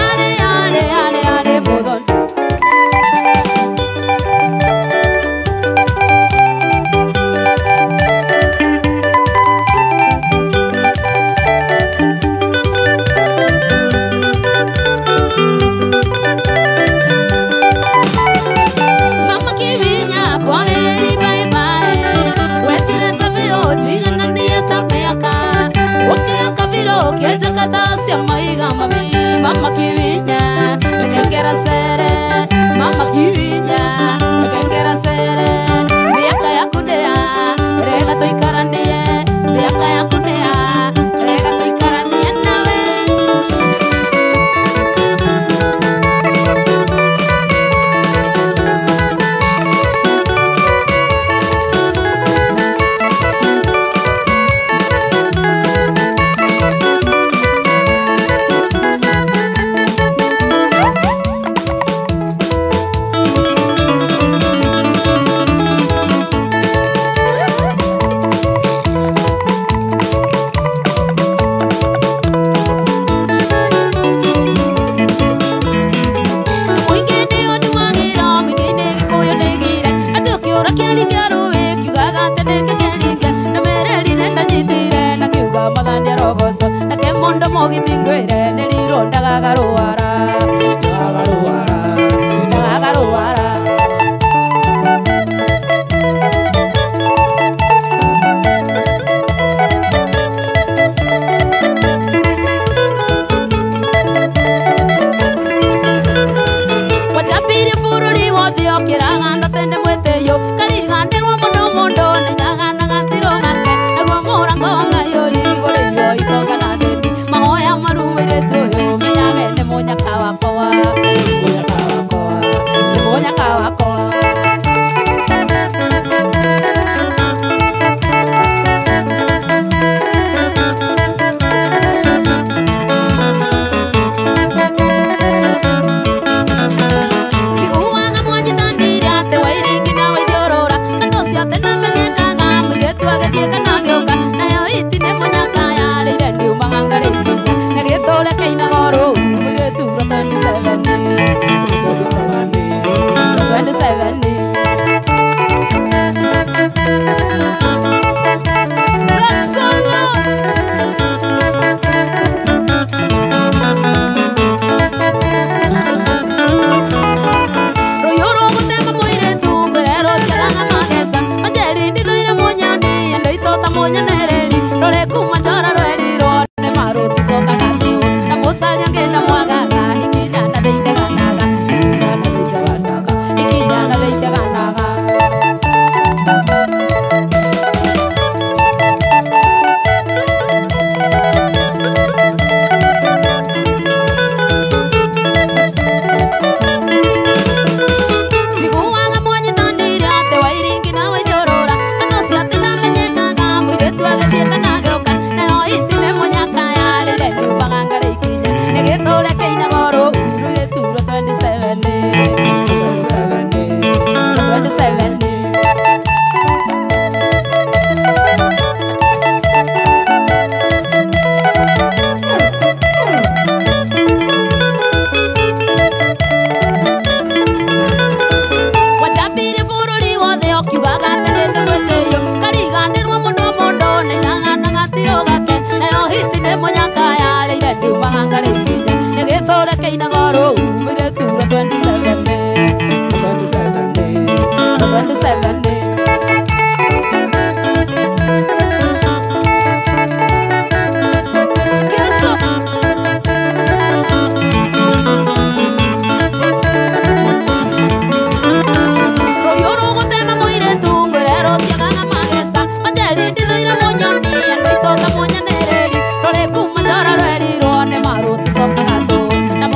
Ale ale ale ale bodon. Mama kivinya kwa heri bye bye. Wetire sabio tigana nieta meaka. Okia kabiro kieta katasia maiga mami. Mama kivinya nekengera sere. Mama kivinya nekengera sere. Miaka ya kudea rega toikaranie. Miaka ya kudea rega toikaranie nawe. Mogitingwere nelironda gagaruara gagaruara gagaruara. Wachapiri fururi wothio kiraganda tende mweteyo kariganderwo muno mundo nenyagana gatiro ngake ego murango ngayori goreyo itongana ndendi mahoya marumire toyo menyage ne munyaka wakwa munyaka wakwa. Tiguaga mwanyitandire ate wairingi na waithiorora andosi ate na menyekaga mwiretu agethie kana geuka nayo iti ne munyaka yalire ndiumaganga rikinya negitore keina goro mwiretu ro 27 royoro gutema mwiretu ngerero ciagaga magesa manjeri ndithoire munyani endo itota munyanereri rore kuma njora rweri rone maruti cokaga tu na mucaria ngenda mwagaga ikinya na ndeitheganaga ikinya na ndeitheganaga. Tiguaga mwanyitandire ate wairingi na waithiorora andosi ate na menyekaga mwiretu agethie kana geuka nayo iti ne munyaka yalire ndiumaganga rikinya negitore keina goro mwiretu ro 27 wachapire fururi wothe okiugaga atenete mweteyo karigandirwo muno mundo nenyagana gatiro gake nayo hiti ne munyaka yalire ndiumaganga rikinya negitore keina goro mwiretu ro 27 royoro gutema mwiretu ngwerero ciagaga magesa manjeri ndithoire munyoni endo itota munyanereri rore kuma njora rweri rone maruti cokaga tu na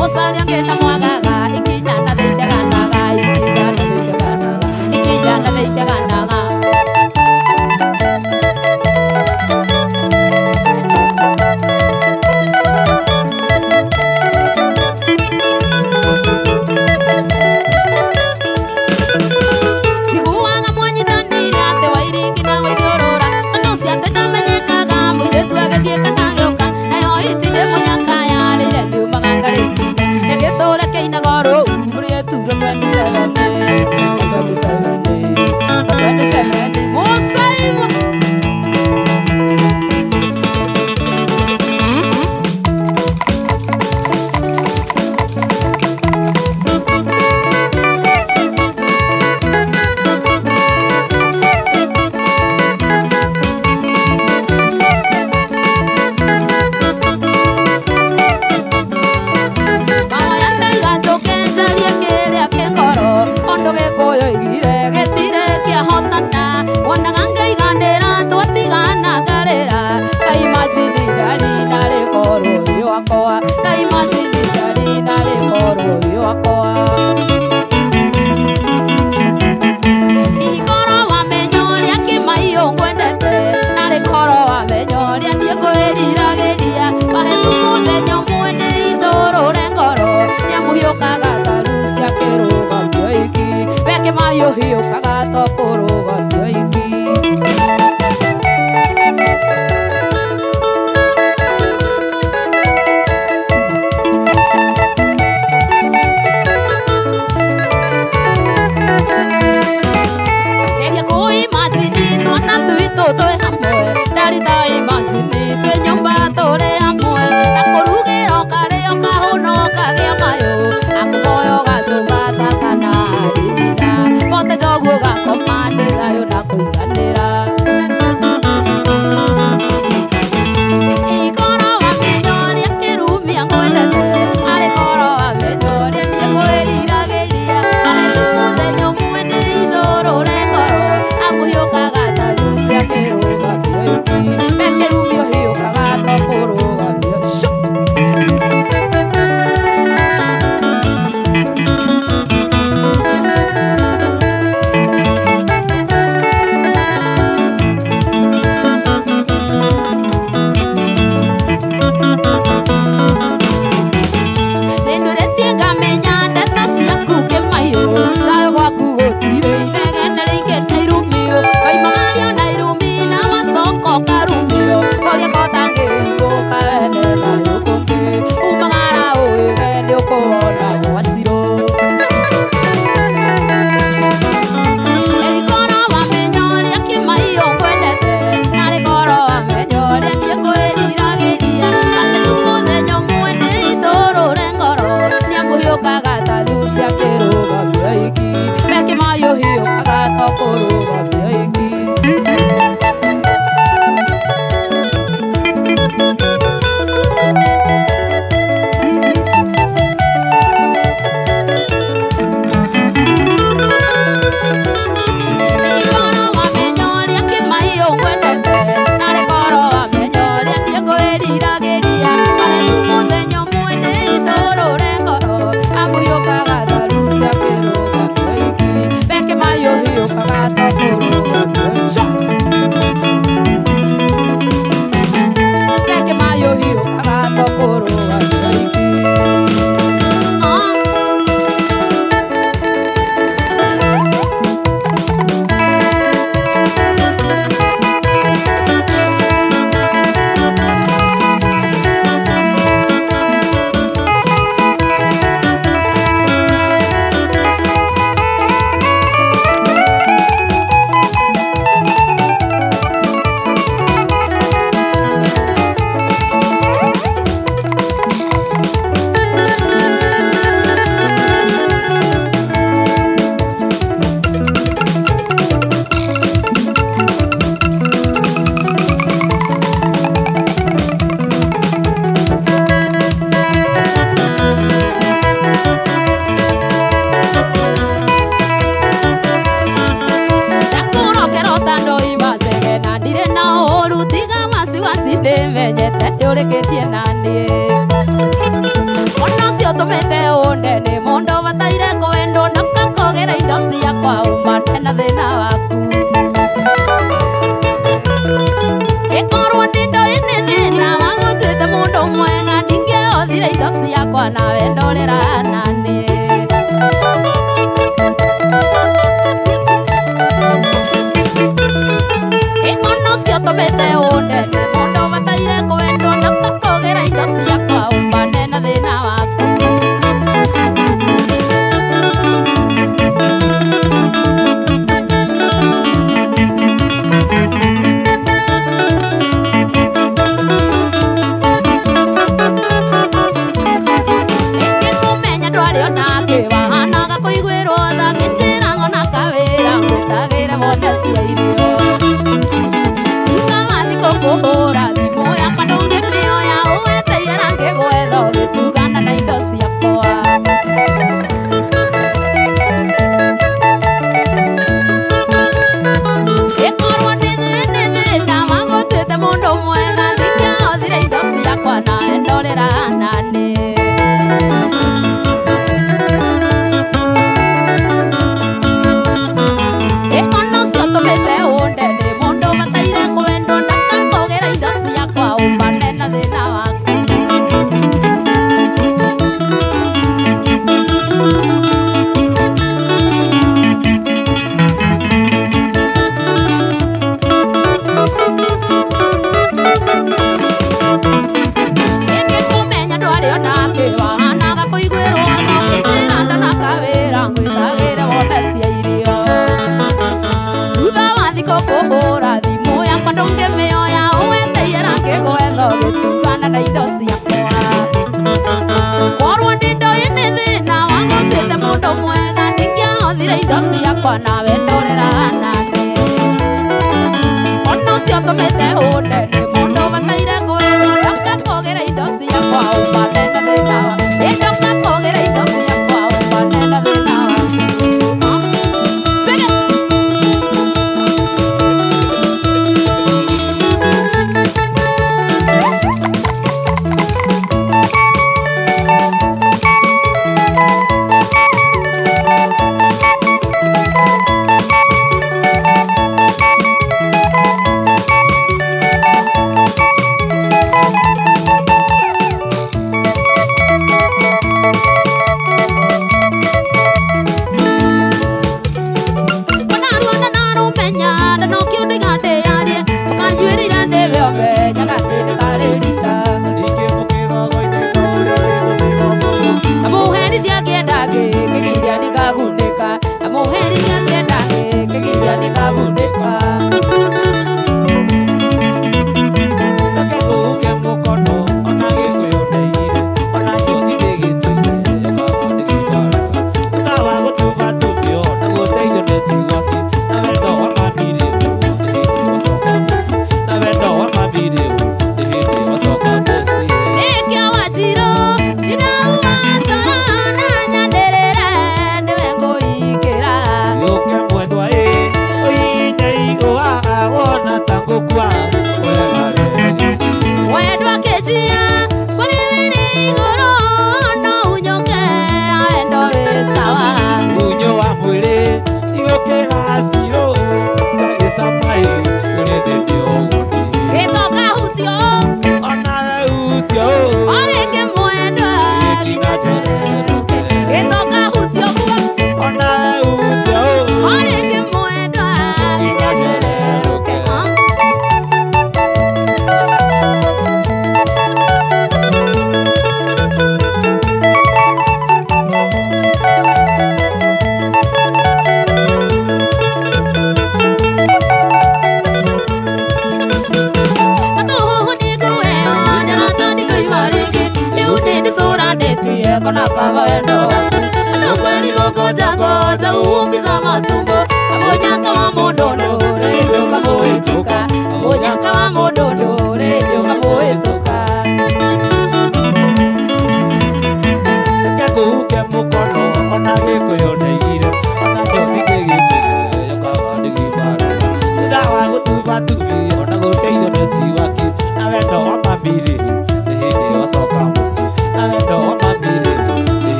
kũrũgamio iki. Geria kũimagine twana twitũ twĩ hamwe, ndarita imagine twĩ nyũmba tũrĩ hamwe, na kũrugĩra ũkarĩa ũkahũna ũkagĩa mayũ, akũmoyo gacũga takana rĩthitha, bote njoguo gakoma ndĩ thayũ na kũiganĩra. Igoro wamenya ũrĩa kĩrumia ngwendete, arĩ goro wamenya ũrĩa niĩ ngwĩriragĩria, ahetwo mũthenya ũmwe ndĩ ithũrũre ngoro, amũhiũkaga taru cia kĩrũgamio iki, mekĩrumio hiũkaga to kũrũgamio ico. Nĩndũrĩtie ngamenya ndeto ciaku kĩmayũ, thayũ gwaku gũtirĩ inegene rĩingĩ na irumio, oimagario na irumi na macoka ũkarumio, kũrĩa kotangĩigũka wene thayũ kũngĩ, umagara ũĩge nĩũkũwona gwacirũ. Erigoro wamenya ũrĩa kĩmayũ ngwendete, narĩ goro wamenya ũrĩa niĩ ngwĩriragĩria, ahetwo mũthenya ũmwe ndĩ ithũrũre ngoro, nĩamũhiũkaga taru cia kĩrũgamio iki, mekĩmayũ hiũkaga to kũrũgamio iki. Igoro wamenya ũrĩa kĩmayũ ngwendete, narĩ goro wamenya ũrĩa niĩ ngwĩriragĩria, ahetwo mũthenya ũmwe ndĩ ithũrũre ngoro, amũhiũkaga taru cia kĩrũgamio iki, mekĩmayũ hiũkaga to kũrũgamio ico. Mekĩmayũ hiũkaga to kũrũgamio iki. Ndĩmenyete ndĩũrĩkĩtie naniĩ, mũndũ ũcio ũtũmĩte ũndene, mũndũ bataire kwendwo na ũkakogera indo ciakwa umane na thĩna waku. Ĩkorwo nĩ ndũĩ nĩ thĩna wagũtuĩte mũndũ mwega, ndingĩhũthire indo ciakwa nawe ndũrĩra naniĩ. Ĩkono ũcio ũtũmĩte ũndene, mũndũ bataire kwendwo na ũkakogera indo ciakwa umane na thĩna waku. Ingĩkũmenya ndwarĩ onake wahanaga kũiguĩrwo tha, ngĩnjĩraga ona kawĩra ngwĩtagĩre wone cia irio. Ngawathi kũkũhũra thimũ yakwa ndũngĩmĩoya, ũweteire ngĩgwetha ũgĩtugana na indo ciakwa. Ĩkorwo nĩ thĩna wagũtuĩte mũndũ mwega, ndingĩahũthire indo ciakwa nawe ndorera naniĩ. Ĩkono ũcio ũtũmĩte ũndene, mũndũ bataire kwendwo na ũkakogera indo ciakwa umane na thĩna waku. na indo ciakwa korwo nĩ ndoĩ nĩ thĩna wangu tuĩte mũndũ mwega nĩngĩahũthire indo ciakwa nawe ndorera nake ona ũcio tũmĩte hũnde nĩ mũndũ bataire kwĩrora ngakũgĩra indo ciakwa umane na thĩna wa ĩndo ngakũgĩra indo ciakwa umane na thĩna wa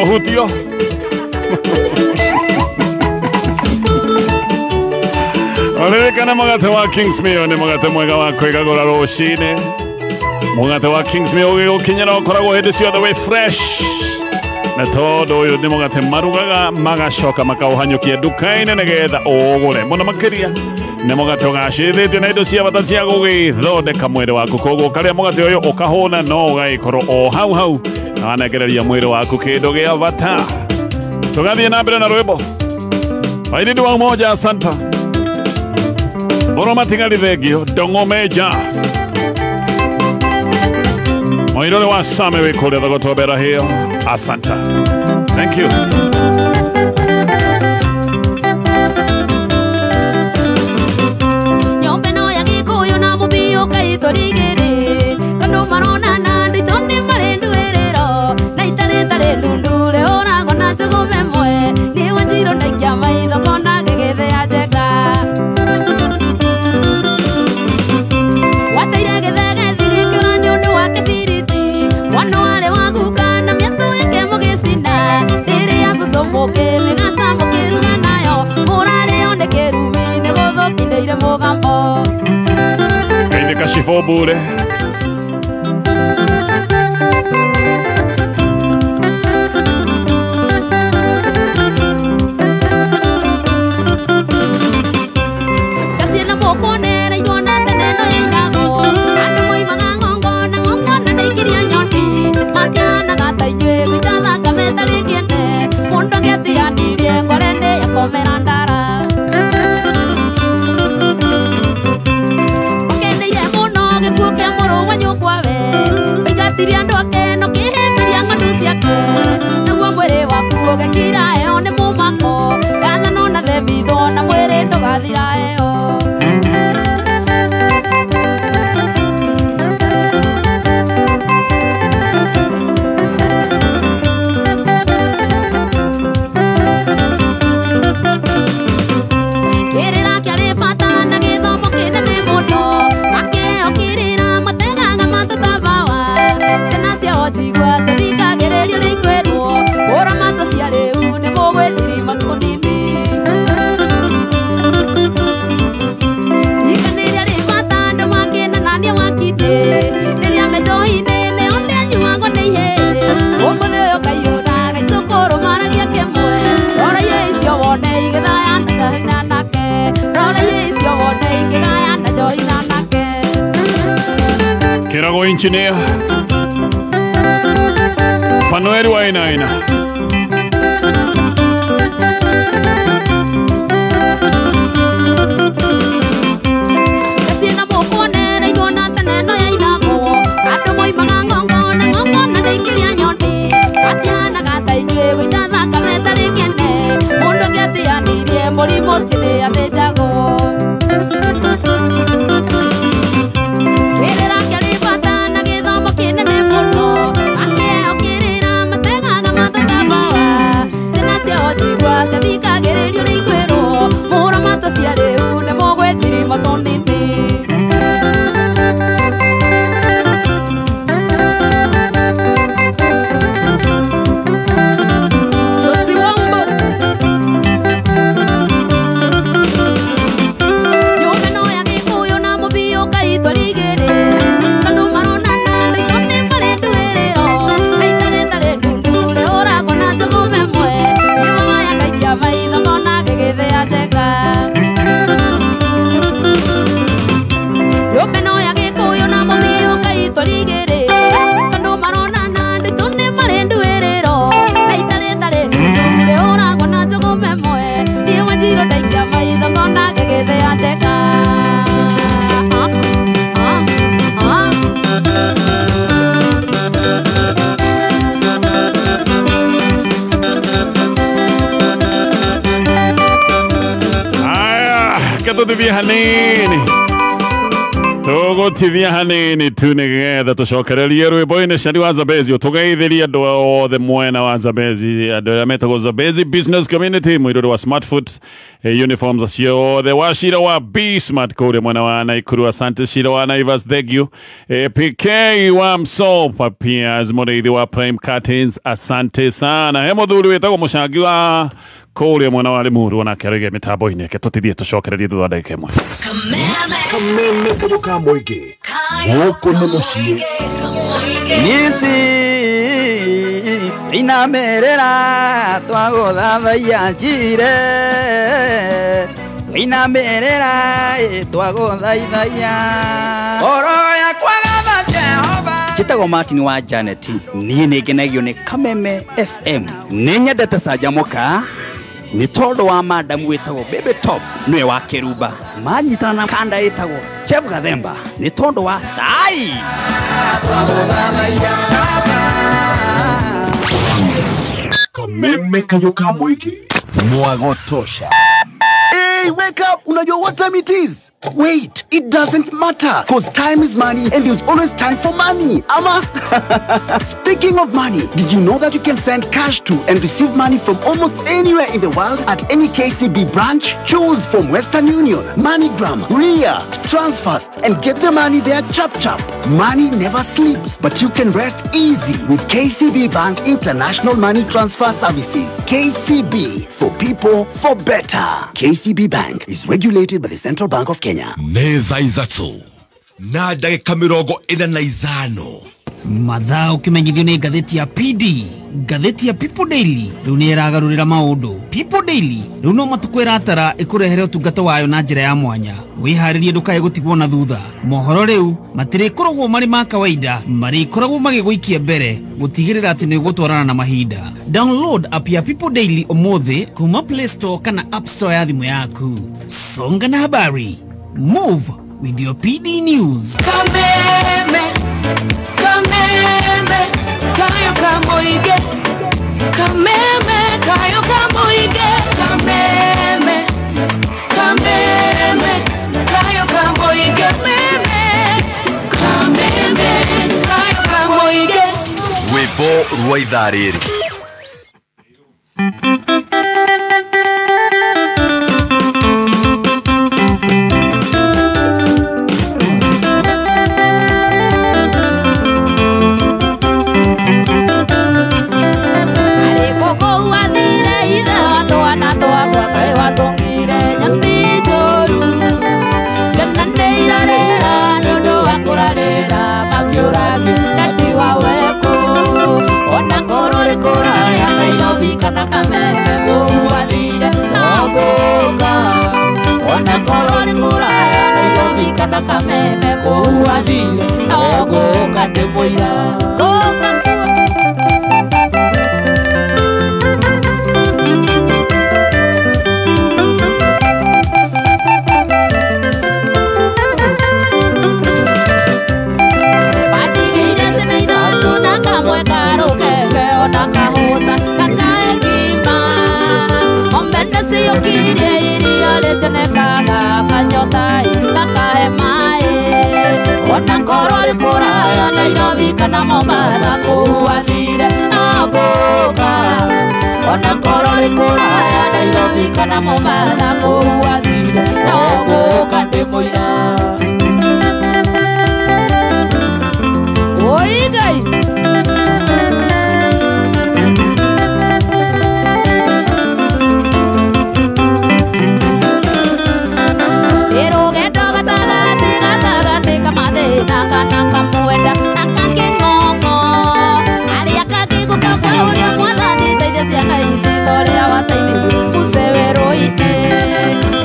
hutio Oririkana mugate wa Kingsmeal ni mugate mwega wa kwigagura rucini. Mugate wa Kingsmeal ugigukinyira ukoragwo hindi ciothe wi fresh. Na tondu uyu ni mugate marugaga magacoka makauhanyukia nduka-ini nigetha ugure muno makiria. Ni mugate ugacithitio na indo cia bata cia gugithondeka mwiri waku, koguo ukaria mugate uyu ukahuna no ugaikorwo o hau hau na wanegereria mwiri waku kindu gia bata. Tugathie na mbere na rwimbo wairindi wa moja asanta Boro matingali thegio dongo meja Moirole wa same wikule thagotobera hiyo asanta. Thank you. Nyombe no ya gikuyu na mubio kaitorigiri Kando marona na nditoni marenduerero Na itare nundure orago na tugume mwe Ni wanjiro ndaikia maitho kona gegethe ya jega Wateire gethege thigi kiona ni undu wa kibiriti mugambo Kaide kashifo bure. Kasina mokonera yona teneno yengago ando moi magangongo na ngongo na nikiria nyoni matiana gata yue bitana kameta likiende mundo geti andirie korende ya komera ndara okende ye muno gikuke muru wanyukwawe bigatiria ndoke no kihimbiria ngondu ciake naguo mwiri waku ugekira eo ni mumako kana no na thebitho na mwiri ndugathira eo Kirago engineer Panoeri wa aina Kasina mokonera yona teneno ya inago ando moi magangongo na ngongo na nikiria nyoni matiana gata yue bitana kameta likiende mundo geti andirie murimo sile atejago Tivia hanini Togo tivia hanini tunigeda tushokererie rwimbo ine shari wa Zambezi tugeithiria andu othe mwena wa Zambezi andu aria metagwo Zambezi Business Community mwiruri wa Smartfoot uniforms acio othe wa Shira wa B Smart kuria mwena wa Naikuru asante Shira wa Naivas thegio PK wa Msopa pia muriithi wa Prime Curtains asante sana he muthuri wetagwo mucangi wa kuria mwena wa Limuru onake arige mitambo-ini ke tutithie tucokererie thutha ndagika imwe Kameme kayo ka moige Goko nĩ mũciĩ Nisi inamerera twagũthathaiya njire inamerera twagũthaithaiya oro yakwa gatha Jehova Njĩtagwo Martin wa Janet niĩ nĩ ngenagio nĩ Kameme FM nĩ nyendete canjamũka nĩ tondũ wa madamu wĩtagwo Baby Top nĩwe wa Keruba manyitana na kanda ĩtagwo Chef Gathemba nĩ tondũ wa Sai Kameme kayo ka moige Mwagotosha Hey, wake up! Unajua what time it is? Wait, it doesn't matter. Cause time is money and there's always time for money. Ama? Speaking of money, did you know that you can send cash to and receive money from almost anywhere in the world at any KCB branch? Choose from Western Union, MoneyGram, Ria, Transfast, and get the money there chap chap. Money never sleeps, but you can rest easy with KCB Bank International Money Transfer Services. KCB, for people, for better. matter. KCB Bank is regulated by the Central Bank of Kenya. Neza izatso. Na ndagika 45. Mathaa ukimenyithio ni ngatheti ya PD, ngatheti ya People Daily riu ni iragarurira maundu. People Daily riu no matukwira atara ikurehere utungata wayo na njira ya mwanya. Wiharirie ndukae gutigwo na thutha. Mohoro riu matire koragwo mari ma kawaida, mari koragwo magiguikia mbere gutigirira ati ni gutwarana na mahinda. Download app ya People Daily omothe kuma Play Store kana App Store ya thimu yaku. Songa na habari. Move with your PD News. Kameme, kayo kamoige. Kameme, kayo kamoige. Kameme, kayo kamoige. Kameme, kayo kamoige. Rwimbo rwa ithaa rĩrĩ. Kana kameme kuadire nagoka ona koroni kuraya Nairobi kana kameme kuadire nagoka ndemoira goka Patigire senaida tuna kamwe karoke ona kahota Siyo kirie iria letenekaga kanyotai kakahe mae Ona korori kuraya Nairobi kana Mombasa kuadire nagoka Ona korori kuraya Nairobi kana Mombasa kuadire nagoka ndemoira Oigai Naka muenda nakakingongo aria kakiguka kwa uria mwathani teithia ciana ici toria wateithia musevero ite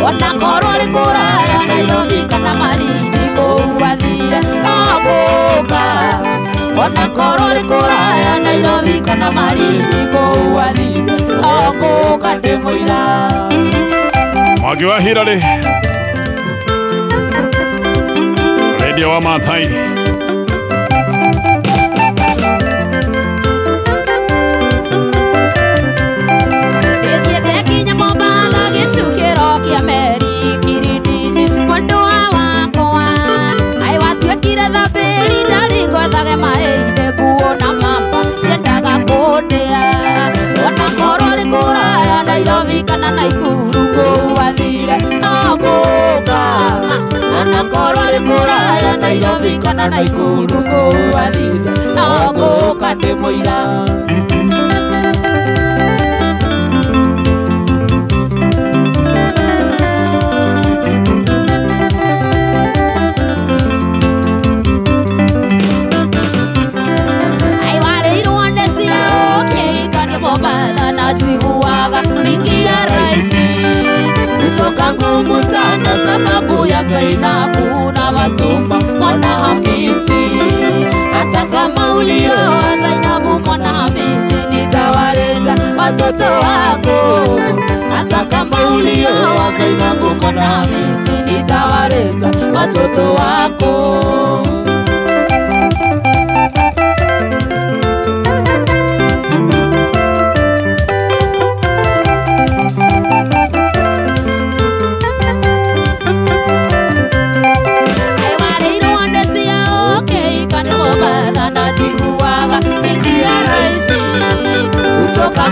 ona korwo ri kuraya Nairobi kana Malindi kuathire nagoka ona korwo ri kuraya Nairobi kana Malindi kuathire nagoka ndemuira Magiwa hirare Radio wa Mathai Ethiete kinya Mombasa gicukiro kia meri kiridini Mwandu wakwa ai watuekire thabiri ndari ngwethage mainde kuona mamba ciendaga kundea ona korwo ri kuraya Nairobi kana Naikuru kuathire nagoka ona korwo ri kuraya Nairobi kana Naikuru kuathire nagoka ndemuira Natiguaga mingi ya raisi kutoka ngumu sana sababu ya Zainabu na Fatuma mwana Hamisi hata kama ulioa Zainabu mwana Hamisi nitawaleta watoto wako hata kama ulioa Zainabu mwana Hamisi nitawaleta watoto wako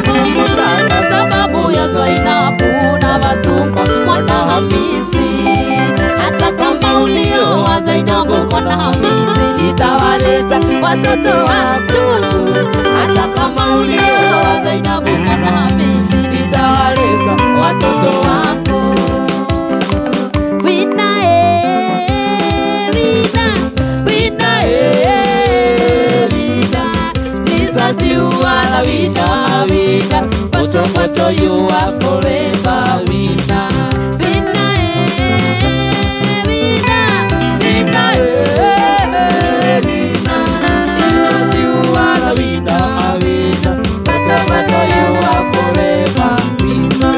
Ngumu sana sababu ya Zainabu na Fatuma mwana Hamisi hata kama ulioa Zainabu mwana Hamisi nitawaleta watoto wako hata kama ulioa Zainabu mwana Hamisi nitawaleta watoto wako Tototo, you are forever winner. Winner, winner, winner, Jesus, you are the winner, winner. Tototo, you are forever winner.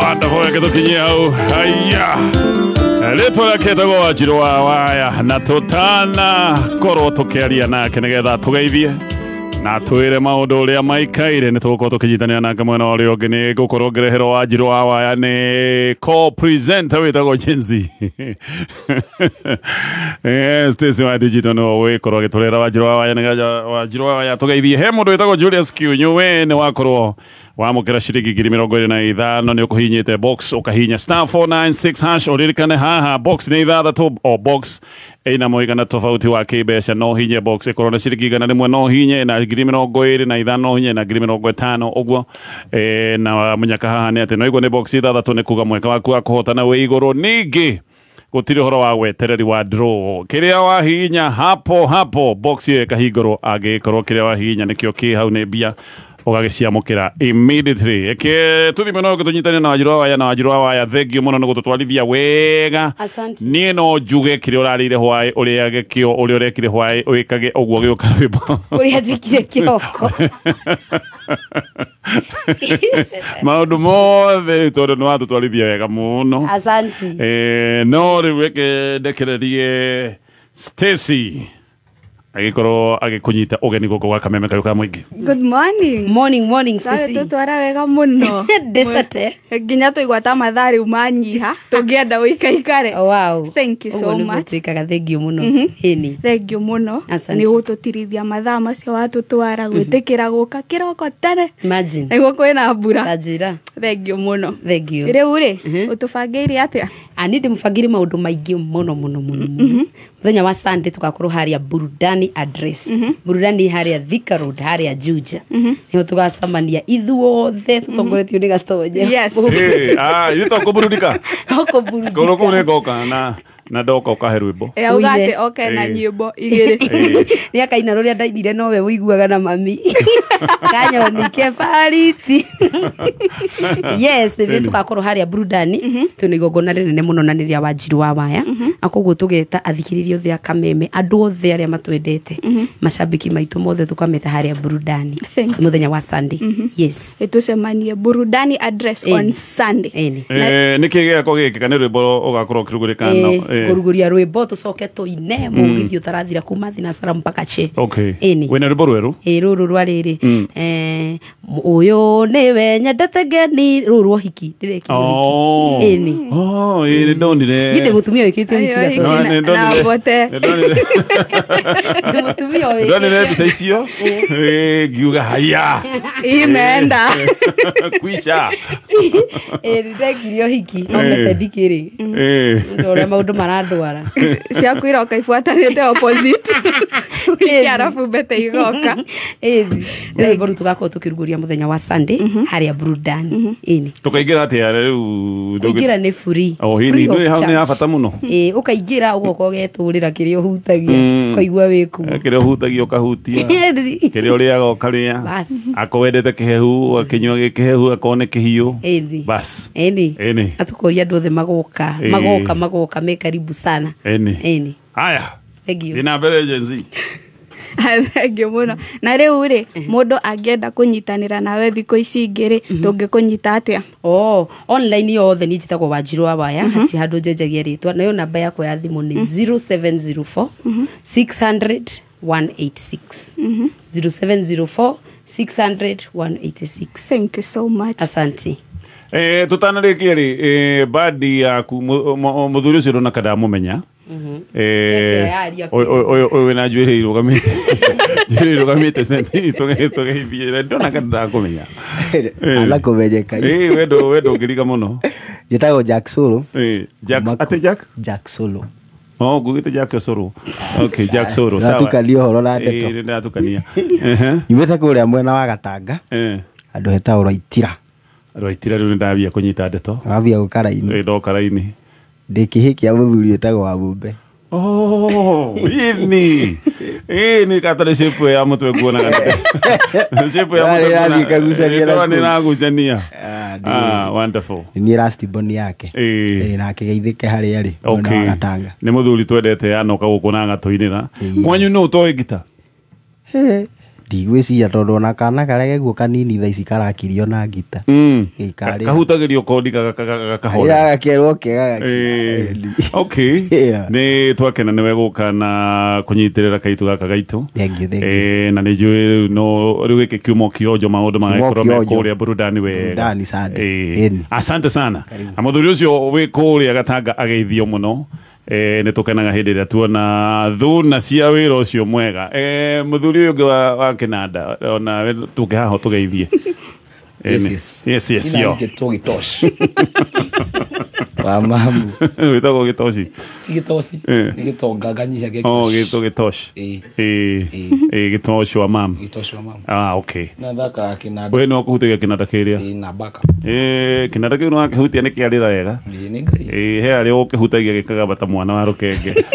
Wonderful, tukinyia hau. Haya. Letwa ketagwo Wanjiru wa Waya na tutana korwo tukiaria nake nigetha tugeithie na twire maundu uria maikaire ni tugukorwo tukinyitania nake mwena wa uria ungi ni gukorwo ngerehero Wanjiru wa Waya ni co-presenter witagwo Jenzi. Stacey wa digital no wikorwo giturera Wanjiru wa Waya nigetha Wanjiru wa Waya tugeithie he mundu witagwo Julius Kiunyu we ni wakorwo wamukira ciringi 25 ni ukuhinyite box ukahinya *496# uririkane haha box ni ithathatu o box ina moigana tofauti wa kibeca no hinye box ikorwo na ciringi 100 no hinye na 25 no hinye na 50 uguo na munyaka haha ni ati no igwo ni box ithathatu ni kuga mweka waku wa kuhotana we iguru ningi gutiri horo wa wetereri wa draw kiria wa hinya hapo box ye kahigoro agikorwo kiria wa hinya nikio ki hau ni bia ugagiciamukira immediately tuthime no gutunyitania na Wanjiru wa Waya na Wanjiru wa Waya thengio muno no gututwarithia wega nie no njuge kiria urarire hwai uria gekio uria urekire hwai wikage uguo giuka rwimbo uria njikire kioko maundu mothe tondu ni watutwarithia wega muno asanti no riu reke ndekererie Stacey agikorwo agikunyita ugeni guko gwa Kameme Kayuka Muingi. Good morning. Morning Stacey. Tutwara wega muno. Desate. Nginya tuigwata mathari umanyiha. Tungienda uikaikare. Wow. Thank you so much. Tuikaga thank you muno. Hini. Thank you muno. Ni gututirithia mathaa macio watutwara gwitikira guka kiroko tene. Imagine. Niguo kwina mbura. Tajira. Thank you muno. Thank you. Riu ri utubangiire atia? Ani ndimubangire maundu maingi muno. Muthenya wa Sunday tugakorwo haria burudani address. Burudani haria Thika Road haria Juja. Niho tugacamania ithuothe tutongoretio ni Gatonye. Yes. Ito kuburudika. Kuburudika. Koroko ne goka na ndoka ukahe rwimbo. Ugate okay na nyimbo igiri. Ni akaina ruria ndainire no we wiguaga na mami. Kanyoni kefariti. Yes, we tugakorwo haria burudani tunigogona rinene muno na niria Wanjiru wa Waya. Akoguo tugeta athikiririo thia Kameme andu othe aria matwendete. Mashabiki maitu mothe tukameta haria burudani. Muthenya wa Sunday. Yes. Etusemanie burudani address on Sunday. Nikige ko giki kana rwimbo ugakorwo kirugurikana kuruguria rwimbo tucoke tuine mugithio tarathira kuma Thinasara mpaka che. Okay. Wena rwimbo rweru? Ruru rwariri. Uyu niwe nyendete ngeni ruru hiki direki. Eni. Iri ndonire. Gide mutumia wikite hiki gato. Na bote. Mutumia wikite. Ndonire bisa icio. Giuga haya. Imeenda. Kwisha. Ndirekirio hiki no mete dikiri. Ndore maundu maradwara. Ciakwira ukaifuatanite opposite. Kiarafu bete igoka. Rwimbo tugakorwo tukiruguria muthenya wa Sunday haria burudani. Tukaingira atia riu ndugira ni free. Hini ndu hau ni abata muno. Ukaingira ugoka geturira kiria hutagia kaigua wiku. Kiria hutagia ukahutia. Kiria uria gokaria. Akwendete kihehu akinywa gikihehu akone kihiu. Bas. Atukoria andu othe magoka me karibu sana. Haya. Dina mbere Jenzi. Thank you muno. Na riu ri mundu angienda kunyitanira nawe thiko ici ingiri tungikunyita atia? Online yothe ni njitagwo Wanjiru wa Waya hati handu njenjagia ritwa nayo namba yakwa ya thimu ni 0704 600 186 0704 600 186. Thank you so much. Asante. Tutanarikia ri badi yaku muthuri ucio rona kada mumenya. Oyo na njuĩrĩ irugamĩte sendi tũgeithie ndona kana ndakumenya ala kumenyeka wendo ngiriga muno njĩtagwo Jack Solo ate Jack Solo ngugĩte Jack Solo okay Jack Solo sawa natukanio horo na ndeto ndatukania yumĩte kũrĩa mwena wa Gatanga andũ hetagwo Rwaitira rĩu ndambia kũnyita ndeto wambia gũkara-inĩ ndokara-inĩ ndikihikia muthuri etagwo Wabumbe ini Ni katale shepu ya mtu kuona ngate. Shepu ya mtu kuona. Kagusaria na. Ni nagusania. Wonderful. Ni Rusty Boni yake. Na akigeithike hari ari. Okay. Gatanga. Ni muthuri twendete anoka gukuna ngatoinira. Kwanyu no utoe gita. Ndigwiciria tondu ona kana karege guo kanini tha ici karakirio na ngita kahutagirio kodi gakahora gakerwo kega okay ni twakena niwe guka na kunyitirira kaitu gaka gaitu na ni njui no riu giki kiumo kionjo maundu magakorwo me kuria burudani wega asante sana amuthuri ucio wi kuria Gatanga ageithio muno ne tukenaga hindi ria tuona thuna cia wira ucio mwega muthuri uyu wa Kinanda ona tukihaho tugeithie yes yo gitoshi wa mamu witago gitoshi tigitoshi nigitonganganyisha gitoshi gitoshi wa mamu okay na thaka Kinanda we no kuhutia Kinanda kiria na baka Kinanda kiu no akihutia ni kiarira wega he ari ukihutagia gikaga bata mwana wa rukenge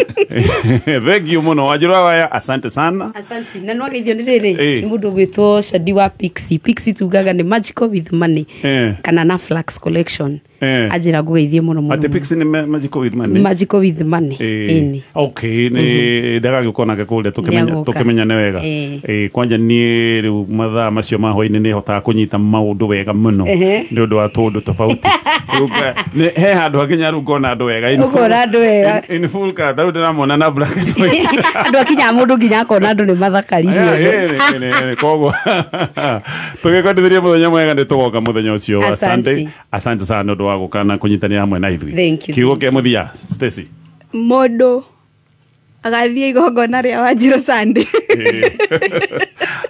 thank you muno Wanjiru waya asante sana asante na no geithio ndiriri ni mundu gwitwo Shadi wa Pixie tugaga ni magical with money kana na Flax collection ajira gugeithie muno ati Pixie ni magical with money okay ni daga gukona gakule tukimenya ne wega kwanja ni riu mathaa macio mahoini ni hotaga kunyita maundu wega muno ni undu wa tundu tofauti ne he handu hakinya ru ngona andu wega in full ka dauda na mona na black andu akinya mundu nginya akona andu ni mathakaririe kogo tugikondithiria muthenya mwega ni tugoka muthenya ucio asante sana ndu wa gukana kunyitania hamwe na ithui kiugo ke muthia Stacy mundu agathie igongona ria Wanjiru Sunday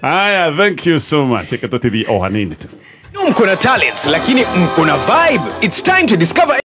aya thank you so much ikatotithi ohanini tu mko na talents lakini mko na vibe it's time to discover